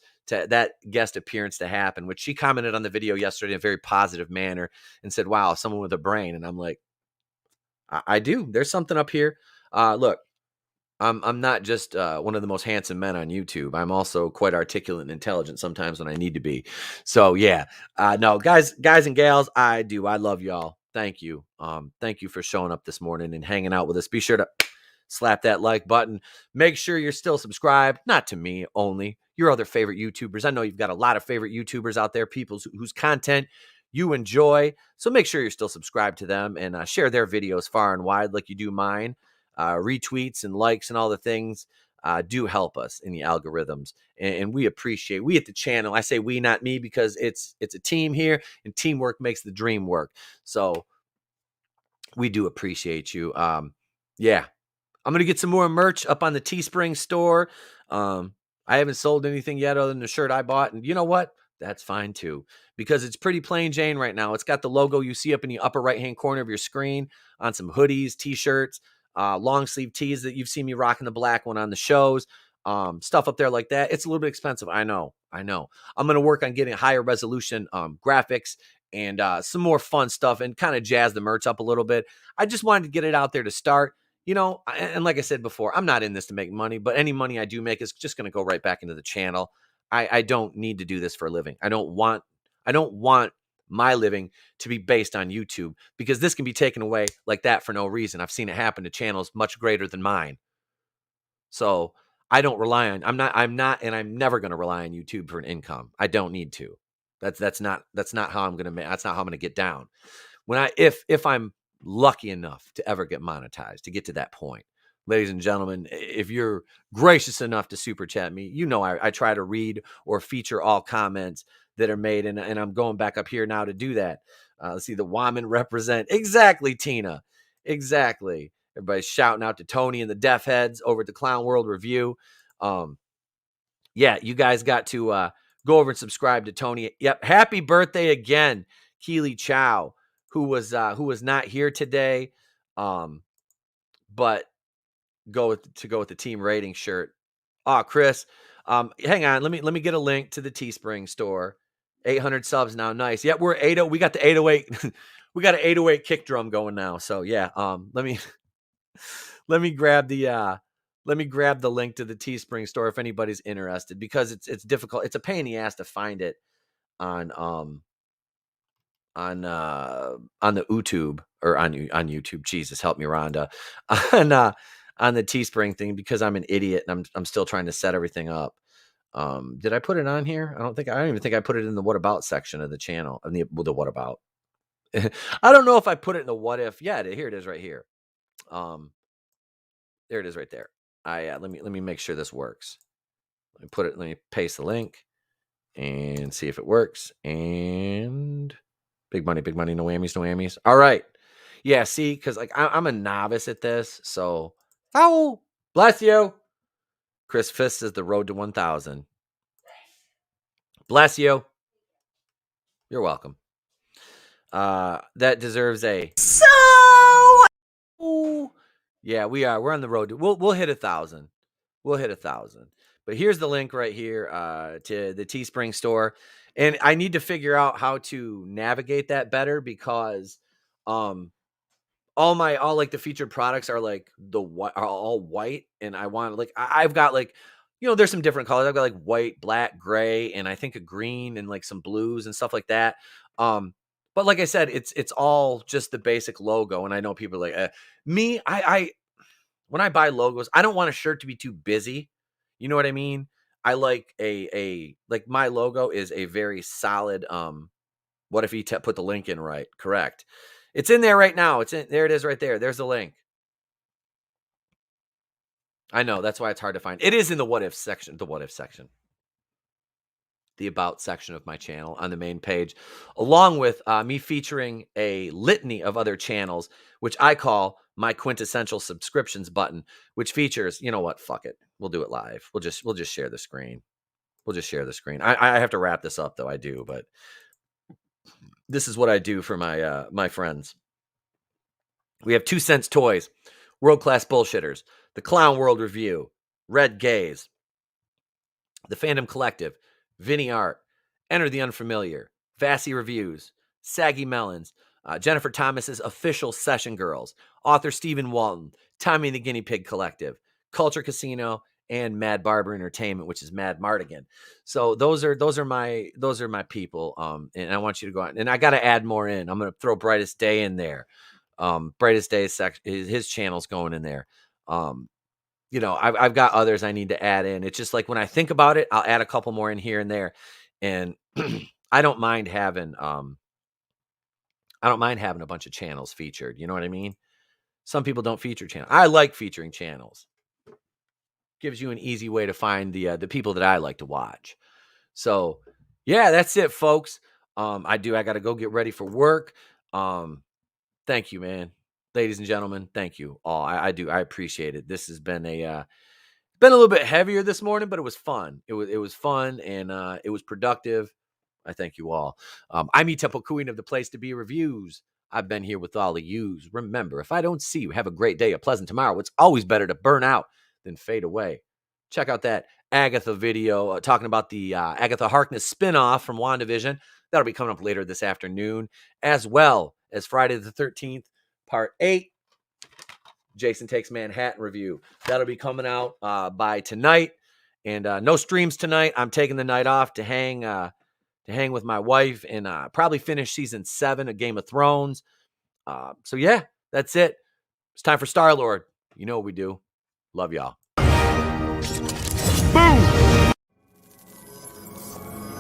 guest appearance to happen, which she commented on the video yesterday in a very positive manner and said, wow, someone with a brain. And I'm like, I do. There's something up here. Look, I'm not just one of the most handsome men on YouTube. I'm also quite articulate and intelligent sometimes when I need to be. So yeah, no, guys and gals, I love y'all. Thank you. Thank you for showing up this morning and hanging out with us. Be sure to slap that like button. Make sure you're still subscribed, not to me only, your other favorite YouTubers. I know you've got a lot of favorite YouTubers out there, people whose content you enjoy. So make sure you're still subscribed to them and share their videos far and wide like you do mine. Retweets and likes and all the things do help us in the algorithms. And we appreciate, we at the channel, I say we, not me, because it's a team here, and teamwork makes the dream work. So we do appreciate you. Yeah, I'm going to get some more merch up on the Teespring store. I haven't sold anything yet other than the shirt I bought. And you know what? That's fine too, because it's pretty plain Jane right now. It's got the logo you see up in the upper right-hand corner of your screen on some hoodies, t-shirts, long sleeve tees that you've seen me rocking the black one on the shows, stuff up there like that. It's a little bit expensive. I know. I'm going to work on getting higher resolution graphics and some more fun stuff and kind of jazz the merch up a little bit. I just wanted to get it out there to start. And like I said before, I'm not in this to make money, but any money I do make is just going to go right back into the channel. I don't need to do this for a living. I don't want my living to be based on YouTube, because this can be taken away like that for no reason. I've seen it happen to channels much greater than mine. So I don't rely on, I'm not, and I'm never going to rely on YouTube for an income. I don't need to. That's not how I'm going to, that's not how I'm going to get down. If I'm lucky enough to ever get monetized, to get to that point, ladies and gentlemen, if you're gracious enough to super chat me, I try to read or feature all comments that are made, and I'm going back up here now to do that. Let's see, the Woman represent. Exactly, Tina. Exactly. Everybody's shouting out to Tony and the Deaf Heads over at the Clown World Review. Yeah, you guys got to go over and subscribe to Tony. Yep. Happy birthday again, Keely Chow, who was not here today. But go with the team rating shirt. Chris, hang on. Let me get a link to the Teespring store. 800 subs now. Nice. Yeah, we're 80. We got the 808. We got an 808 kick drum going now. So yeah, let me grab the link to the Teespring store if anybody's interested, because it's difficult. It's a pain in the ass to find it on the YouTube, or on YouTube. Jesus, help me, Rhonda. On the Teespring thing, because I'm an idiot and I'm still trying to set everything up. Did I put it on here? I don't even think I put it in the what about section of the channel. The what about. I don't know if I put it in the what if. Yeah, here it is right here. There it is right there. Let me make sure this works. Let me paste the link and see if it works. And big money, no whammies. All right. Yeah, see, because like I'm a novice at this, so bless you. Chris Fist says the road to 1,000. Bless you. You're welcome. That deserves a yeah, we are. We're on the road. We'll hit 1,000. We'll hit 1,000. But here's the link right here to the Teespring store, and I need to figure out how to navigate that better, because all like the featured products are like are all white, and I want, like, I've got, like, there's some different colors. I've got like white, black, gray, and I think a green, and like some blues and stuff like that. But like I said, it's all just the basic logo, and I know people are like, me. I when I buy logos, I don't want a shirt to be too busy. You know what I mean? I like like my logo is a very solid. What if he put the link in right? Correct. It's in there right now. There it is right there. There's the link. I know, that's why it's hard to find. It is in the what if section. The about section of my channel on the main page, along with me featuring a litany of other channels, which I call my quintessential subscriptions button, which features, you know what? Fuck it. We'll do it live. We'll just share the screen. I have to wrap this up though. I do, but this is what I do for my my friends. We have 2 Cents Toys, World Class Bullshitters, the Clown World Review, Red Gaze, the Fandom Collective, Vinnieart, Enter the Unfamiliar, Vassy Reviews, Saggy Melons, Jennifer Thomas's Official Session Girls, author Stephen Walton, Tommy and the Guinea Pig Collective, Culture Casino, and Mad Barber Entertainment, which is Mad Mardigan. So those are my people. And I want you to go out, and I got to add more in. I'm going to throw Brightest Day in there. Brightest Day his channel's going in there. I've got others I need to add in. It's just like when I think about it, I'll add a couple more in here and there. And I don't mind having a bunch of channels featured. You know what I mean? Some people don't feature channels. I like featuring channels. Gives you an easy way to find the people that I like to watch. So yeah, that's it, folks. I got to go get ready for work. Thank you, man. Ladies and gentlemen, thank you all. I appreciate it. This has been a little bit heavier this morning, but it was fun. It was fun, and it was productive. I thank you all. I'm Temple Queen of the Place to Be Reviews. I've been here with all of yous. Remember, if I don't see you, have a great day, a pleasant tomorrow. It's always better to burn out than fade away. Check out that Agatha video talking about the Agatha Harkness spinoff from WandaVision. That'll be coming up later this afternoon, as well as Friday the 13th, Part 8, Jason Takes Manhattan review. That'll be coming out by tonight. And no streams tonight. I'm taking the night off to hang with my wife and probably finish season 7 of Game of Thrones. So yeah, that's it. It's time for Star-Lord. You know what we do. Love y'all.